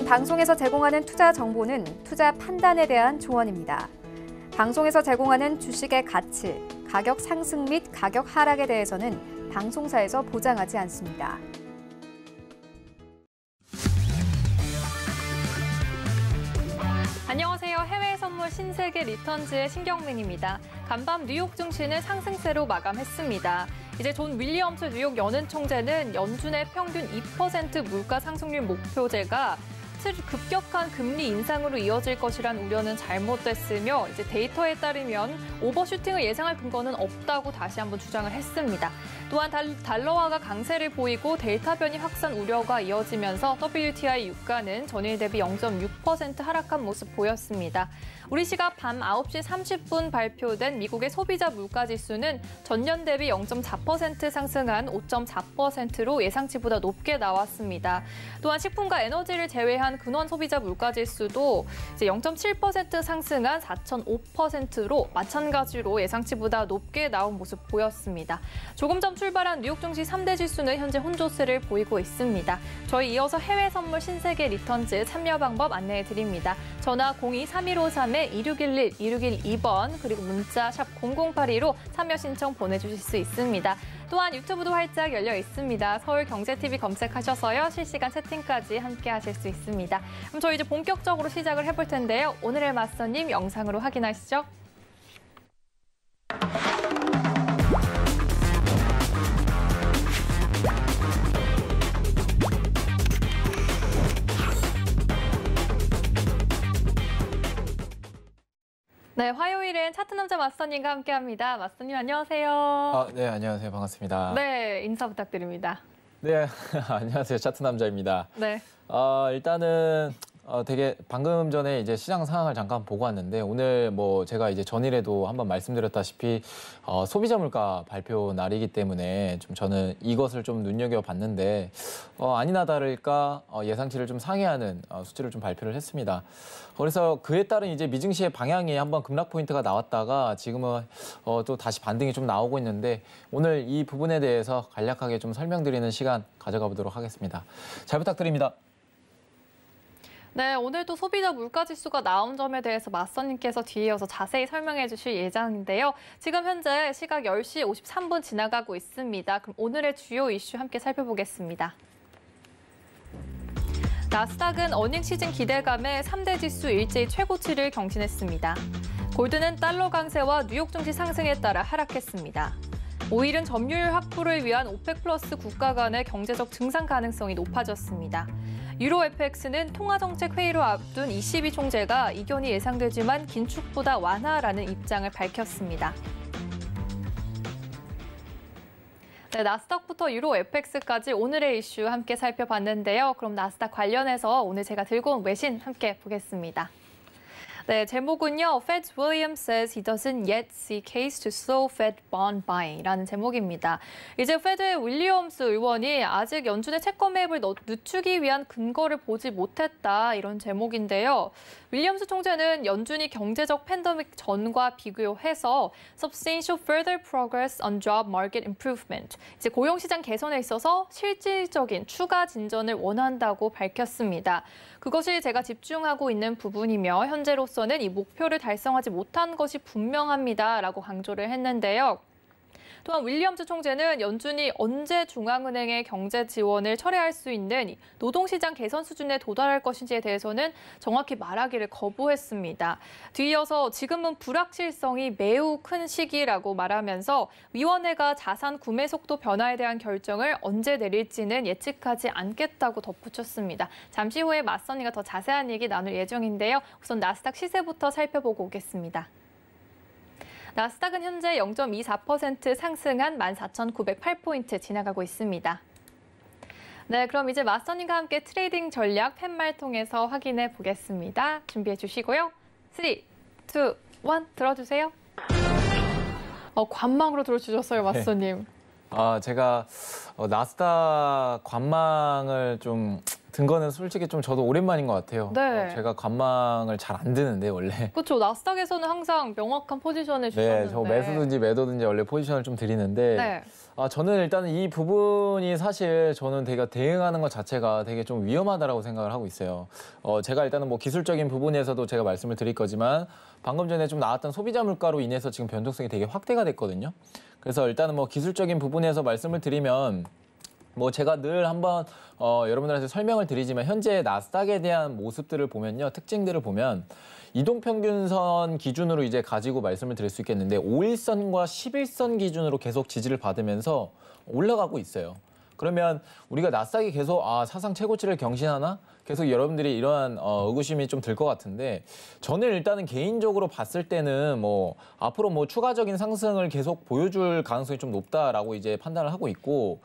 본 방송에서 제공하는 투자 정보는 투자 판단에 대한 조언입니다. 방송에서 제공하는 주식의 가치, 가격 상승 및 가격 하락에 대해서는 방송사에서 보장하지 않습니다. 안녕하세요. 해외 선물 신세계 리턴즈의 신경민입니다. 간밤 뉴욕 증시는 상승세로 마감했습니다. 이제 존 윌리엄스 뉴욕 연은 총재는 연준의 평균 2% 물가 상승률 목표제가 급격한 금리 인상으로 이어질 것이란 우려는 잘못됐으며 이제 데이터에 따르면 오버슈팅을 예상할 근거는 없다고 다시 한번 주장을 했습니다. 또한 달러화가 강세를 보이고 델타 변이 확산 우려가 이어지면서 WTI 유가는 전일 대비 0.6% 하락한 모습 보였습니다. 우리 시각 밤 9시 30분 발표된 미국의 소비자 물가지수는 전년 대비 0.4% 상승한 5.4%로 예상치보다 높게 나왔습니다. 또한 식품과 에너지를 제외한 근원 소비자 물가지수도 이제 0.7% 상승한 4.5%로 마찬가지로 예상치보다 높게 나온 모습 보였습니다. 조금 전 출발한 뉴욕 증시 3대 지수는 현재 혼조세를 보이고 있습니다. 저희 이어서 해외 선물 신세계 리턴즈 참여 방법 안내해 드립니다. 전화 02-3153-2611-2612번 그리고 문자 샵 0082로 참여 신청 보내주실 수 있습니다. 또한 유튜브도 활짝 열려 있습니다. 서울경제TV 검색하셔서요. 실시간 채팅까지 함께 하실 수 있습니다. 그럼 저희 이제 본격적으로 시작을 해볼 텐데요. 오늘의 맞선님 영상으로 확인하시죠. 네, 화요일엔 차트남자 맞선님과 함께합니다. 맞선님 안녕하세요. 네, 안녕하세요. 반갑습니다. 네, 인사 부탁드립니다. 네, 안녕하세요. 차트남자입니다. 네. 일단은 되게 방금 전에 이제 시장 상황을 잠깐 보고 왔는데 오늘 뭐 제가 이제 전일에도 한번 말씀드렸다시피 소비자 물가 발표 날이기 때문에 좀 저는 이것을 좀 눈여겨봤는데 아니나 다를까 예상치를 좀 상회하는 수치를 좀 발표를 했습니다. 그래서 그에 따른 이제 미증시의 방향이 한번 급락 포인트가 나왔다가 지금은 또 다시 반등이 좀 나오고 있는데 오늘 이 부분에 대해서 간략하게 좀 설명드리는 시간 가져가 보도록 하겠습니다. 잘 부탁드립니다. 네, 오늘도 소비자 물가지수가 나온 점에 대해서 맞선님께서 뒤에 이어서 자세히 설명해 주실 예정인데요. 지금 현재 시각 10시 53분 지나가고 있습니다. 그럼 오늘의 주요 이슈 함께 살펴보겠습니다. 나스닥은 어닝 시즌 기대감에 3대 지수 일제히 최고치를 경신했습니다. 골드는 달러 강세와 뉴욕 증시 상승에 따라 하락했습니다. 오일은 점유율 확보를 위한 오펙 플러스 국가 간의 경제적 증상 가능성이 높아졌습니다. 유로 FX는 통화정책 회의로 앞둔 ECB 총재가 이견이 예상되지만 긴축보다 완화라는 입장을 밝혔습니다. 네, 나스닥부터 유로 FX까지 오늘의 이슈 함께 살펴봤는데요. 그럼 나스닥 관련해서 오늘 제가 들고 온 외신 함께 보겠습니다. 네, 제목은요. Fed Williams says he doesn't yet see case to slow Fed bond buying라는 제목입니다. 이제 페드의 윌리엄스 의원이 아직 연준의 채권 매입을 늦추기 위한 근거를 보지 못했다 이런 제목인데요. 윌리엄스 총재는 연준이 경제적 팬데믹 전과 비교해서 substantial further progress on job market improvement, 이제 고용시장 개선에 있어서 실질적인 추가 진전을 원한다고 밝혔습니다. 그것이 제가 집중하고 있는 부분이며 현재로서는 이 목표를 달성하지 못한 것이 분명합니다라고 강조를 했는데요. 또한 윌리엄스 총재는 연준이 언제 중앙은행의 경제 지원을 철회할 수 있는 노동시장 개선 수준에 도달할 것인지에 대해서는 정확히 말하기를 거부했습니다. 뒤이어서 지금은 불확실성이 매우 큰 시기라고 말하면서 위원회가 자산 구매 속도 변화에 대한 결정을 언제 내릴지는 예측하지 않겠다고 덧붙였습니다. 잠시 후에 맞선이가 더 자세한 얘기 나눌 예정인데요. 우선 나스닥 시세부터 살펴보고 오겠습니다. 나스닥은 현재 0.24% 상승한 14,908포인트 지나가고 있습니다. 네, 그럼 이제 맞선님과 함께 트레이딩 전략 팻말 통해서 확인해 보겠습니다. 준비해 주시고요. 3, 2, 1 들어주세요. 관망으로 들어주셨어요, 맞선님. 제가 나스닥 관망을 좀 든 거는 솔직히 좀 저도 오랜만인 것 같아요. 네. 제가 관망을 잘 안 드는데 원래. 그렇죠. 나스닥에서는 항상 명확한 포지션을 주셨는데. 네, 저 매수든지 매도든지 원래 포지션을 좀 드리는데 네. 저는 일단은 이 부분이 사실 저는 되게 대응하는 것 자체가 되게 좀 위험하다라고 생각을 하고 있어요. 제가 일단은 뭐 기술적인 부분에서도 제가 말씀을 드릴 거지만 방금 전에 좀 나왔던 소비자 물가로 인해서 지금 변동성이 되게 확대가 됐거든요. 그래서 일단은 뭐 기술적인 부분에서 말씀을 드리면 뭐 제가 늘 한번 여러분들한테 설명을 드리지만 현재 나스닥에 대한 모습들을 보면요. 특징들을 보면 이동평균선 기준으로 이제 가지고 말씀을 드릴 수 있겠는데 5일선과 10일선 기준으로 계속 지지를 받으면서 올라가고 있어요. 그러면 우리가 나스닥이 계속 사상 최고치를 경신하나? 계속 여러분들이 이러한 의구심이 좀 들 것 같은데 저는 일단은 개인적으로 봤을 때는 뭐 앞으로 뭐 추가적인 상승을 계속 보여줄 가능성이 좀 높다라고 이제 판단을 하고 있고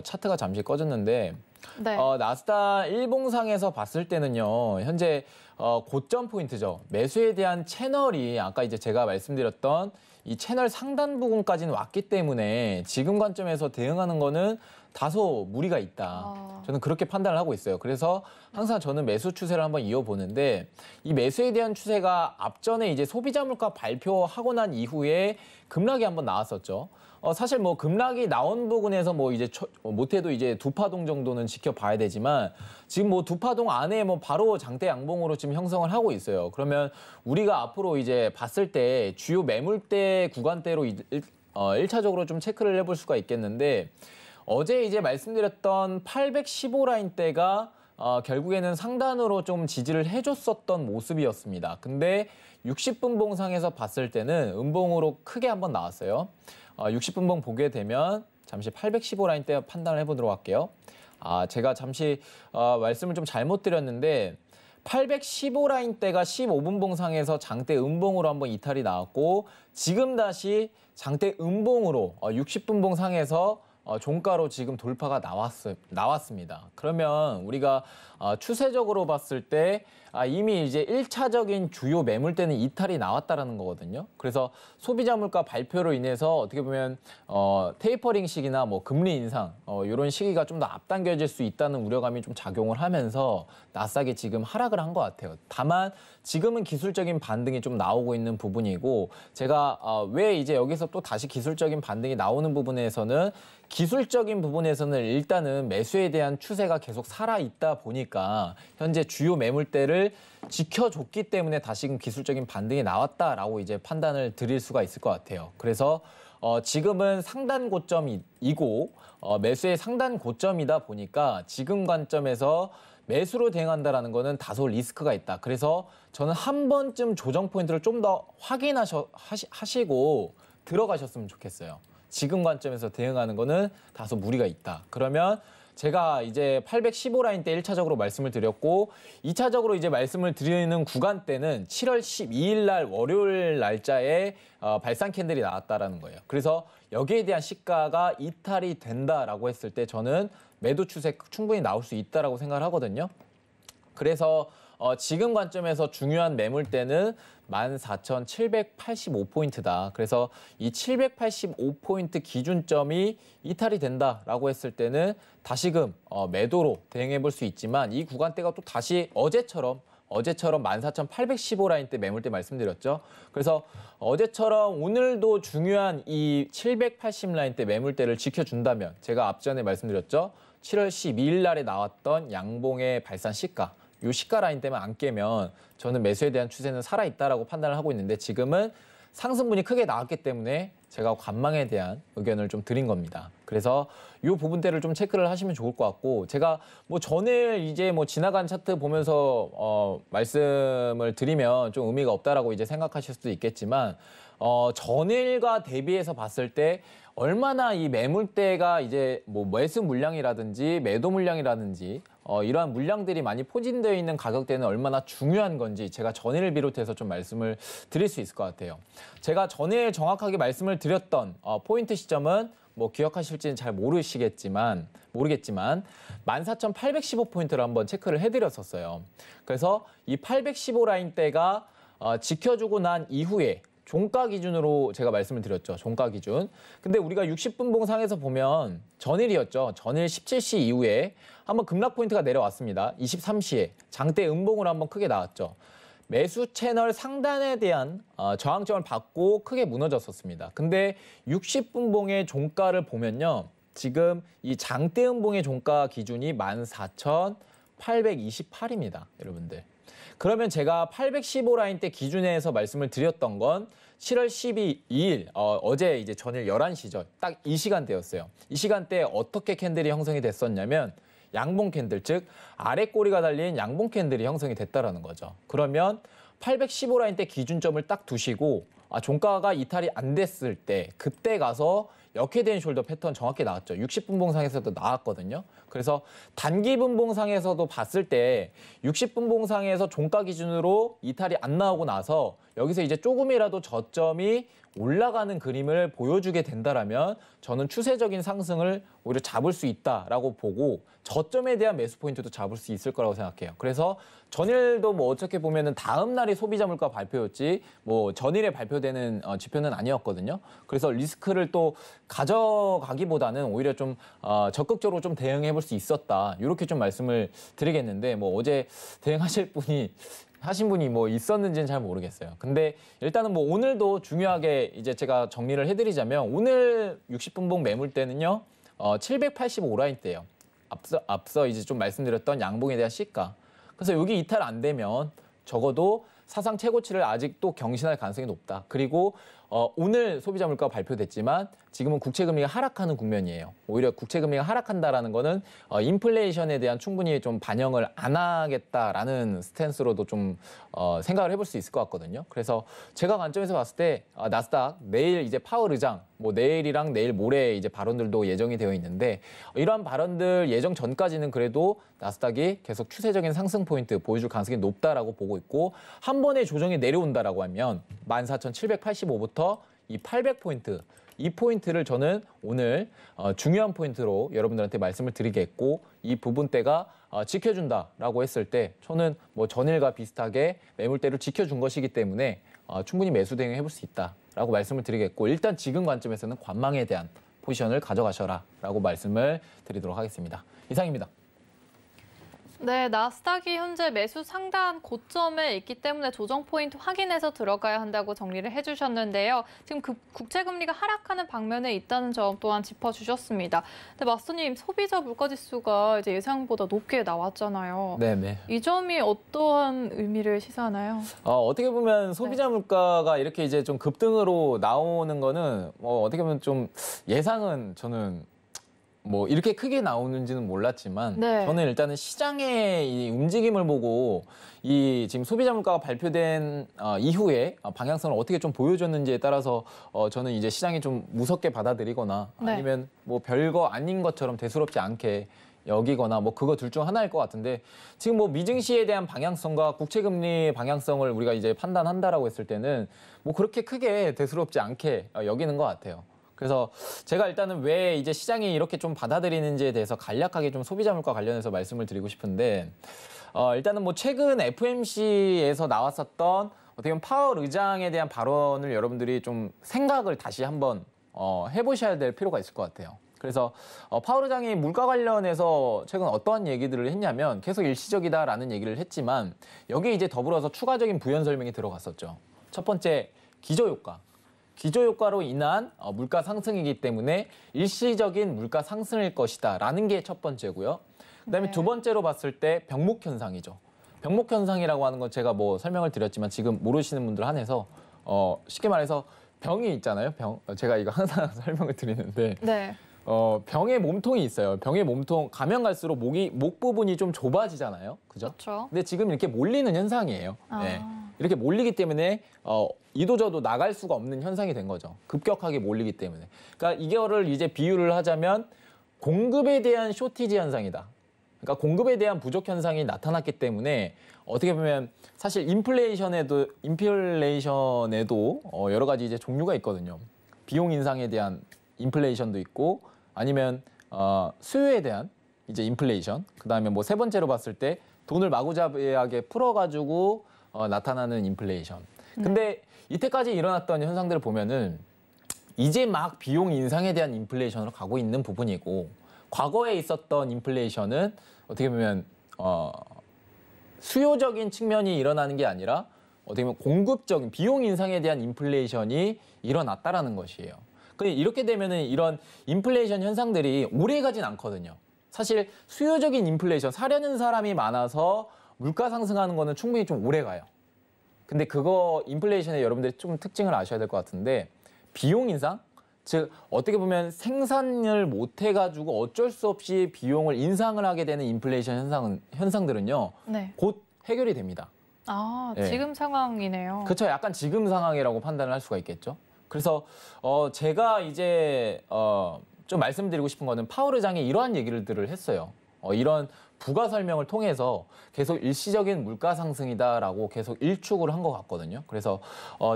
차트가 잠시 꺼졌는데 네. 나스닥 일봉상에서 봤을 때는요 현재 고점 포인트죠. 매수에 대한 채널이 아까 이제 제가 말씀드렸던 이 채널 상단 부분까지는 왔기 때문에 지금 관점에서 대응하는 거는 다소 무리가 있다. 저는 그렇게 판단을 하고 있어요. 그래서 항상 저는 매수 추세를 한번 이어보는데 이 매수에 대한 추세가 앞전에 이제 소비자 물가 발표하고 난 이후에 급락이 한번 나왔었죠. 사실 뭐 급락이 나온 부분에서 뭐 이제 못해도 이제 두 파동 정도는 지켜봐야 되지만 지금 뭐 두 파동 안에 뭐 바로 장대 양봉으로 지금 형성을 하고 있어요. 그러면 우리가 앞으로 이제 봤을 때 주요 매물대 구간대로 1차적으로 좀 체크를 해볼 수가 있겠는데 어제 이제 말씀드렸던 815 라인대가 결국에는 상단으로 좀 지지를 해줬었던 모습이었습니다. 근데 60분봉상에서 봤을 때는 음봉으로 크게 한번 나왔어요. 60분봉 보게 되면 잠시 815 라인대 판단을 해보도록 할게요. 제가 잠시 말씀을 좀 잘못 드렸는데 815 라인대가 15분봉상에서 장대 음봉으로 한번 이탈이 나왔고 지금 다시 장대 음봉으로 60분봉 상에서 종가로 지금 돌파가 나왔습니다. 그러면 우리가 추세적으로 봤을 때 이미 이제 1차적인 주요 매물대는 이탈이 나왔다라는 거거든요. 그래서 소비자 물가 발표로 인해서 어떻게 보면 테이퍼링 시기나 뭐 금리 인상 이런 시기가 좀 더 앞당겨질 수 있다는 우려감이 좀 작용을 하면서 나스닥이 지금 하락을 한 것 같아요. 다만 지금은 기술적인 반등이 좀 나오고 있는 부분이고 제가 왜 이제 여기서 또 다시 기술적인 반등이 나오는 부분에서는 기술적인 부분에서는 일단은 매수에 대한 추세가 계속 살아있다 보니까 현재 주요 매물대를 지켜줬기 때문에 다시금 기술적인 반등이 나왔다라고 이제 판단을 드릴 수가 있을 것 같아요. 그래서 지금은 상단 고점이고 매수의 상단 고점이다 보니까 지금 관점에서 매수로 대응한다라는 거는 다소 리스크가 있다. 그래서 저는 한 번쯤 조정 포인트를 좀 더 확인하시고 들어가셨으면 좋겠어요. 지금 관점에서 대응하는 거는 다소 무리가 있다. 그러면 제가 이제 815 라인 때 1차적으로 말씀을 드렸고 2차적으로 이제 말씀을 드리는 구간대는 7월 12일 날 월요일 날짜에 발산 캔들이 나왔다라는 거예요. 그래서 여기에 대한 시가가 이탈이 된다라고 했을 때 저는 매도 추세 충분히 나올 수 있다라고 생각을 하거든요. 그래서 지금 관점에서 중요한 매물대는 14,785포인트다. 그래서 이 785포인트 기준점이 이탈이 된다라고 했을 때는 다시금 매도로 대응해 볼 수 있지만 이 구간대가 또 다시 어제처럼 14,815 라인대 매물대 말씀드렸죠. 그래서 어제처럼 오늘도 중요한 이 780 라인대 매물대를 지켜준다면 제가 앞전에 말씀드렸죠. 7월 12일 날에 나왔던 양봉의 발산 시가 이 시가 라인 때문에 안 깨면 저는 매수에 대한 추세는 살아있다라고 판단을 하고 있는데 지금은 상승분이 크게 나왔기 때문에 제가 관망에 대한 의견을 좀 드린 겁니다. 그래서 이 부분대를 좀 체크를 하시면 좋을 것 같고 제가 뭐 전일 이제 뭐 지나간 차트 보면서 말씀을 드리면 좀 의미가 없다라고 이제 생각하실 수도 있겠지만 전일과 대비해서 봤을 때 얼마나 이 매물대가 이제 뭐 매수 물량이라든지 매도 물량이라든지 이러한 물량들이 많이 포진되어 있는 가격대는 얼마나 중요한 건지 제가 전일을 비롯해서 좀 말씀을 드릴 수 있을 것 같아요. 제가 전일 정확하게 말씀을 드렸던 포인트 시점은 뭐 기억하실지는 잘 모르겠지만 14,815포인트를 한번 체크를 해드렸었어요. 그래서 이 815 라인대가 지켜주고 난 이후에 종가 기준으로 제가 말씀을 드렸죠. 종가 기준. 근데 우리가 60분봉 상에서 보면 전일이었죠. 전일 17시 이후에 한번 급락 포인트가 내려왔습니다. 23시에 장대 음봉으로 한번 크게 나왔죠. 매수 채널 상단에 대한 저항점을 받고 크게 무너졌었습니다. 근데 60분봉의 종가를 보면요. 지금 이 장대 음봉의 종가 기준이 14,828입니다. 여러분들. 그러면 제가 815 라인 때 기준에서 말씀을 드렸던 건 7월 12일 어제 이제 전일 11시죠. 딱 이 시간대였어요. 이 시간대에 어떻게 캔들이 형성이 됐었냐면 양봉 캔들, 즉 아래 꼬리가 달린 양봉 캔들이 형성이 됐다라는 거죠. 그러면 815 라인 때 기준점을 딱 두시고 종가가 이탈이 안 됐을 때 그때 가서 역회된 숄더 패턴 정확히 나왔죠. 60분봉상에서도 나왔거든요. 그래서 단기 분봉상에서도 봤을 때 60분봉상에서 종가 기준으로 이탈이 안 나오고 나서 여기서 이제 조금이라도 저점이 올라가는 그림을 보여주게 된다라면 저는 추세적인 상승을 오히려 잡을 수 있다라고 보고 저점에 대한 매수 포인트도 잡을 수 있을 거라고 생각해요. 그래서 전일도 뭐 어떻게 보면은 다음 날이 소비자 물가 발표였지 뭐 전일에 발표되는 지표는 아니었거든요. 그래서 리스크를 또 가져가기보다는 오히려 좀 적극적으로 좀 대응해 볼 수 있었다. 이렇게 좀 말씀을 드리겠는데 뭐 어제 대응하신 분이 뭐 있었는지는 잘 모르겠어요. 근데 일단은 뭐 오늘도 중요하게 이제 제가 정리를 해드리자면 오늘 60분봉 매물대는요 785 라인대예요. 앞서 이제 좀 말씀드렸던 양봉에 대한 시가. 그래서 여기 이탈 안 되면 적어도 사상 최고치를 아직도 경신할 가능성이 높다. 그리고 오늘 소비자 물가가 발표됐지만 지금은 국채금리가 하락하는 국면이에요. 오히려 국채금리가 하락한다라는 거는 인플레이션에 대한 충분히 좀 반영을 안 하겠다라는 스탠스로도 좀 생각을 해볼 수 있을 것 같거든요. 그래서 제가 관점에서 봤을 때 나스닥 내일 이제 파월 의장 뭐 내일이랑 내일 모레 이제 발언들도 예정이 되어 있는데 이러한 발언들 예정 전까지는 그래도 나스닥이 계속 추세적인 상승 포인트 보여줄 가능성이 높다라고 보고 있고 한 번에 조정이 내려온다라고 하면 14,785부터 이 800포인트 이 포인트를 저는 오늘 중요한 포인트로 여러분들한테 말씀을 드리겠고 이 부분대가 지켜준다라고 했을 때 저는 뭐 전일과 비슷하게 매물대를 지켜준 것이기 때문에 충분히 매수 대응해 볼 수 있다라고 말씀을 드리겠고 일단 지금 관점에서는 관망에 대한 포지션을 가져가셔라라고 말씀을 드리도록 하겠습니다. 이상입니다. 네, 나스닥이 현재 매수 상단 고점에 있기 때문에 조정 포인트 확인해서 들어가야 한다고 정리를 해주셨는데요. 지금 국채금리가 하락하는 방면에 있다는 점 또한 짚어주셨습니다. 근데 마스터님, 소비자 물가지수가 이제 예상보다 높게 나왔잖아요. 네네. 이 점이 어떠한 의미를 시사하나요? 어떻게 보면 소비자 물가가 이렇게 이제 좀 급등으로 나오는 거는 어떻게 보면 좀 예상은 저는 뭐 이렇게 크게 나오는지는 몰랐지만 네. 저는 일단은 시장의 이 움직임을 보고 이 지금 소비자 물가가 발표된 이후에 방향성을 어떻게 좀 보여줬는지에 따라서 저는 이제 시장이 좀 무섭게 받아들이거나 네. 아니면 뭐 별거 아닌 것처럼 대수롭지 않게 여기거나 뭐 그거 둘 중 하나일 것 같은데 지금 뭐 미증시에 대한 방향성과 국채금리 방향성을 우리가 이제 판단한다라고 했을 때는 뭐 그렇게 크게 대수롭지 않게 여기는 것 같아요. 그래서 제가 일단은 왜 이제 시장이 이렇게 좀 받아들이는지에 대해서 간략하게 좀 소비자 물가 관련해서 말씀을 드리고 싶은데 일단은 뭐 최근 FOMC에서 나왔었던 어떻게 보면 파월 의장에 대한 발언을 여러분들이 좀 생각을 다시 한번 해보셔야 될 필요가 있을 것 같아요. 그래서 파월 의장이 물가 관련해서 최근 어떠한 얘기들을 했냐면 계속 일시적이다라는 얘기를 했지만 여기에 이제 더불어서 추가적인 부연 설명이 들어갔었죠. 첫 번째 기저효과. 기저효과로 인한 물가 상승이기 때문에 일시적인 물가 상승일 것이다라는 게 첫 번째고요. 그다음에 네. 두 번째로 봤을 때 병목 현상이죠. 병목 현상이라고 하는 건 제가 뭐 설명을 드렸지만 지금 모르시는 분들 한해서 쉽게 말해서 병이 있잖아요. 병. 제가 이거 항상 설명을 드리는데 네. 병의 몸통이 있어요. 병의 몸통 가면 갈수록 목 부분이 좀 좁아지잖아요. 그죠? 그렇죠. 근데 지금 이렇게 몰리는 현상이에요. 네. 아. 이렇게 몰리기 때문에 이도저도 나갈 수가 없는 현상이 된 거죠. 급격하게 몰리기 때문에. 그러니까 이거를 이제 비유를 하자면 공급에 대한 쇼티지 현상이다. 그러니까 공급에 대한 부족 현상이 나타났기 때문에 어떻게 보면 사실 인플레이션에도 여러 가지 이제 종류가 있거든요. 비용 인상에 대한 인플레이션도 있고 아니면 수요에 대한 이제 인플레이션. 그다음에 뭐 세 번째로 봤을 때 돈을 마구잡이하게 풀어가지고 나타나는 인플레이션. 근데 이때까지 일어났던 현상들을 보면은 이제 막 비용 인상에 대한 인플레이션으로 가고 있는 부분이고 과거에 있었던 인플레이션은 어떻게 보면 수요적인 측면이 일어나는 게 아니라 어떻게 보면 공급적인 비용 인상에 대한 인플레이션이 일어났다라는 것이에요. 근데 이렇게 되면은 이런 인플레이션 현상들이 오래 가진 않거든요. 사실 수요적인 인플레이션, 사려는 사람이 많아서 물가 상승하는 거는 충분히 좀 오래 가요. 근데 그거 인플레이션의 여러분들이 좀 특징을 아셔야 될 것 같은데 비용 인상? 즉 어떻게 보면 생산을 못 해가지고 어쩔 수 없이 비용을 인상을 하게 되는 인플레이션 현상들은요. 네. 곧 해결이 됩니다. 아, 네. 지금 상황이네요. 그렇죠. 약간 지금 상황이라고 판단을 할 수가 있겠죠. 그래서 제가 이제 좀 말씀드리고 싶은 거는 파월 의장이 이러한 얘기들을 했어요. 이런 부가 설명을 통해서 계속 일시적인 물가 상승이다라고 계속 일축을 한 것 같거든요. 그래서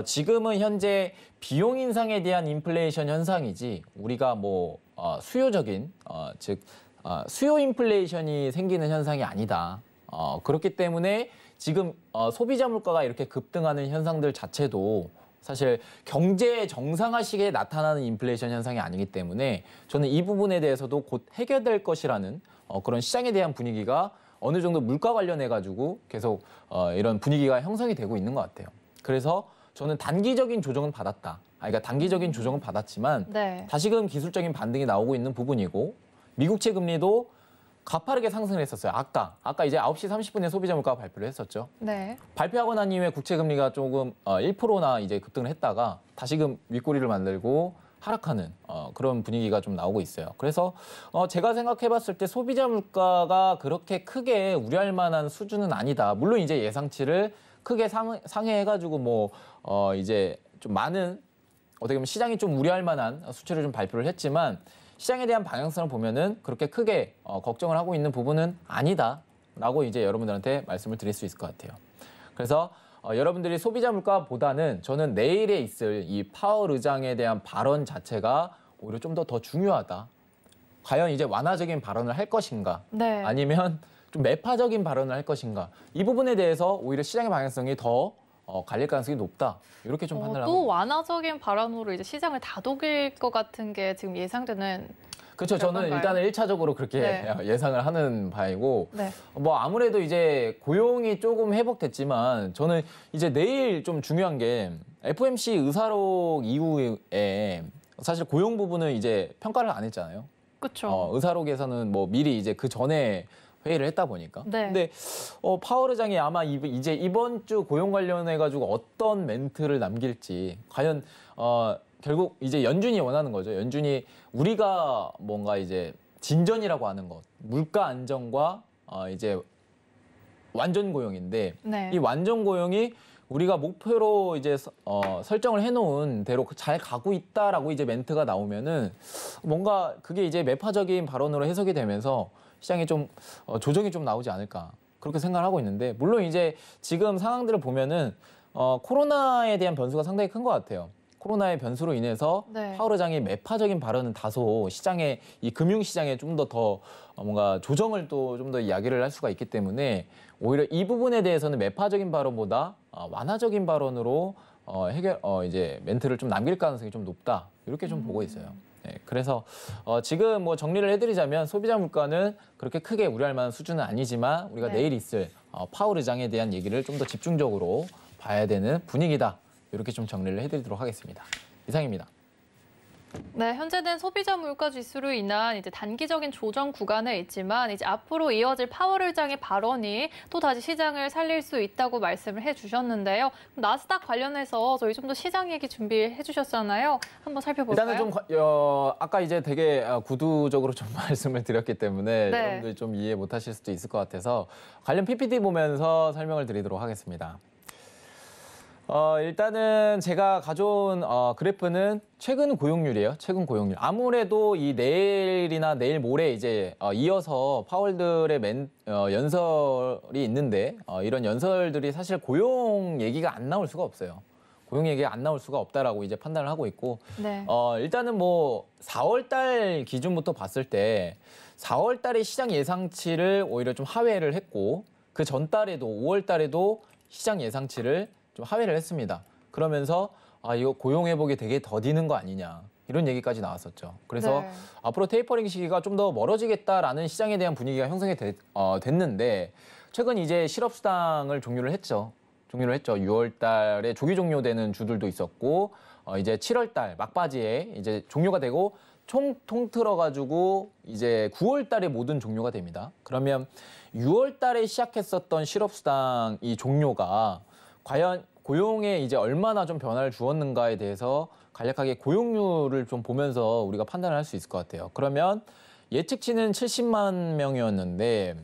지금은 현재 비용 인상에 대한 인플레이션 현상이지 우리가 뭐 수요적인 즉 수요 인플레이션이 생기는 현상이 아니다. 그렇기 때문에 지금 소비자 물가가 이렇게 급등하는 현상들 자체도 사실 경제 정상화 시기에 나타나는 인플레이션 현상이 아니기 때문에 저는 이 부분에 대해서도 곧 해결될 것이라는 그런 시장에 대한 분위기가 어느 정도 물가 관련해 가지고 계속 이런 분위기가 형성이 되고 있는 것 같아요. 그래서 저는 단기적인 조정은 받았다. 그러니까 단기적인 조정은 받았지만 네. 다시금 기술적인 반등이 나오고 있는 부분이고 미국채 금리도 가파르게 상승을 했었어요. 아까 이제 9시 30분에 소비자 물가 발표를 했었죠. 네. 발표하고 난 이후에 국채 금리가 조금 1%나 이제 급등을 했다가 다시금 윗꼬리를 만들고 하락하는 그런 분위기가 좀 나오고 있어요. 그래서 제가 생각해봤을 때 소비자 물가가 그렇게 크게 우려할 만한 수준은 아니다. 물론 이제 예상치를 크게 상회해가지고 뭐 이제 좀 많은 어떻게 보면 시장이 좀 우려할 만한 수치를 좀 발표를 했지만 시장에 대한 방향성을 보면은 그렇게 크게 걱정을 하고 있는 부분은 아니다라고 이제 여러분들한테 말씀을 드릴 수 있을 것 같아요. 그래서 여러분들이 소비자 물가보다는 저는 내일에 있을 이 파월 의장에 대한 발언 자체가 오히려 좀 더 중요하다. 과연 이제 완화적인 발언을 할 것인가? 네. 아니면 좀 매파적인 발언을 할 것인가? 이 부분에 대해서 오히려 시장의 방향성이 더 갈릴 가능성이 높다. 이렇게 좀 판단을 하고 또 완화적인 발언으로 이제 시장을 다독일 것 같은 게 지금 예상되는. 그렇죠. 저는 건가요? 일단은 1차적으로 그렇게 네. 예상을 하는 바이고 네. 뭐 아무래도 이제 고용이 조금 회복됐지만 저는 이제 내일 좀 중요한 게 FOMC 의사록 이후에 사실 고용 부분은 이제 평가를 안 했잖아요. 그렇죠. 의사록에서는 뭐 미리 이제 그 전에 회의를 했다 보니까. 네. 근데 파월 의장이 아마 이제 이번 주 고용 관련해 가지고 어떤 멘트를 남길지 과연 결국 이제 연준이 원하는 거죠. 연준이 우리가 뭔가 이제 진전이라고 하는 것, 물가 안정과 이제 완전 고용인데 네. 이 완전 고용이 우리가 목표로 이제 설정을 해놓은 대로 잘 가고 있다라고 이제 멘트가 나오면은 뭔가 그게 이제 매파적인 발언으로 해석이 되면서 시장에 좀 조정이 좀 나오지 않을까 그렇게 생각을 하고 있는데 물론 이제 지금 상황들을 보면은 코로나에 대한 변수가 상당히 큰 것 같아요. 코로나의 변수로 인해서 네. 파월 의장의 매파적인 발언은 다소 시장에 이 금융 시장에 좀 더 뭔가 조정을 또 좀 더 이야기를 할 수가 있기 때문에 오히려 이 부분에 대해서는 매파적인 발언보다 완화적인 발언으로 이제 멘트를 좀 남길 가능성이 좀 높다 이렇게 좀 보고 있어요. 네, 그래서 지금 뭐 정리를 해드리자면 소비자 물가는 그렇게 크게 우려할 만한 수준은 아니지만 우리가 네. 내일 있을 파월 의장에 대한 얘기를 좀 더 집중적으로 봐야 되는 분위기다. 이렇게 좀 정리를 해드리도록 하겠습니다. 이상입니다. 네, 현재는 소비자 물가 지수로 인한 이제 단기적인 조정 구간에 있지만 이제 앞으로 이어질 파월 의장의 발언이 또 다시 시장을 살릴 수 있다고 말씀을 해주셨는데요. 그럼 나스닥 관련해서 저희 좀 더 시장 얘기 준비해 주셨잖아요. 한번 살펴볼까요? 일단은 좀 아까 이제 되게 구두적으로 좀 말씀을 드렸기 때문에 네. 여러분들 좀 이해 못하실 수도 있을 것 같아서 관련 PPT 보면서 설명을 드리도록 하겠습니다. 일단은 제가 가져온 그래프는 최근 고용률이에요. 최근 고용률. 아무래도 이 내일이나 내일 모레 이제 이어서 파월들의 연설이 있는데 이런 연설들이 사실 고용 얘기가 안 나올 수가 없어요. 고용 얘기가 안 나올 수가 없다라고 이제 판단을 하고 있고 네. 일단은 뭐 4월 달 기준부터 봤을 때 4월 달에 시장 예상치를 오히려 좀 하회를 했고 그 전 달에도 5월 달에도 시장 예상치를 좀 좀 하회를 했습니다. 그러면서 이거 고용 회복이 되게 더디는 거 아니냐. 이런 얘기까지 나왔었죠. 그래서 네. 앞으로 테이퍼링 시기가 좀 더 멀어지겠다라는 시장에 대한 분위기가 형성이 됐는데 최근 이제 실업수당을 종료를 했죠. 6월 달에 조기 종료되는 주들도 있었고 이제 7월 달 막바지에 이제 종료가 되고 통틀어 가지고 이제 9월 달에 모든 종료가 됩니다. 그러면 6월 달에 시작했었던 실업수당 이 종료가 과연 고용에 이제 얼마나 좀 변화를 주었는가에 대해서 간략하게 고용률을 좀 보면서 우리가 판단을 할 수 있을 것 같아요. 그러면 예측치는 70만 명이었는데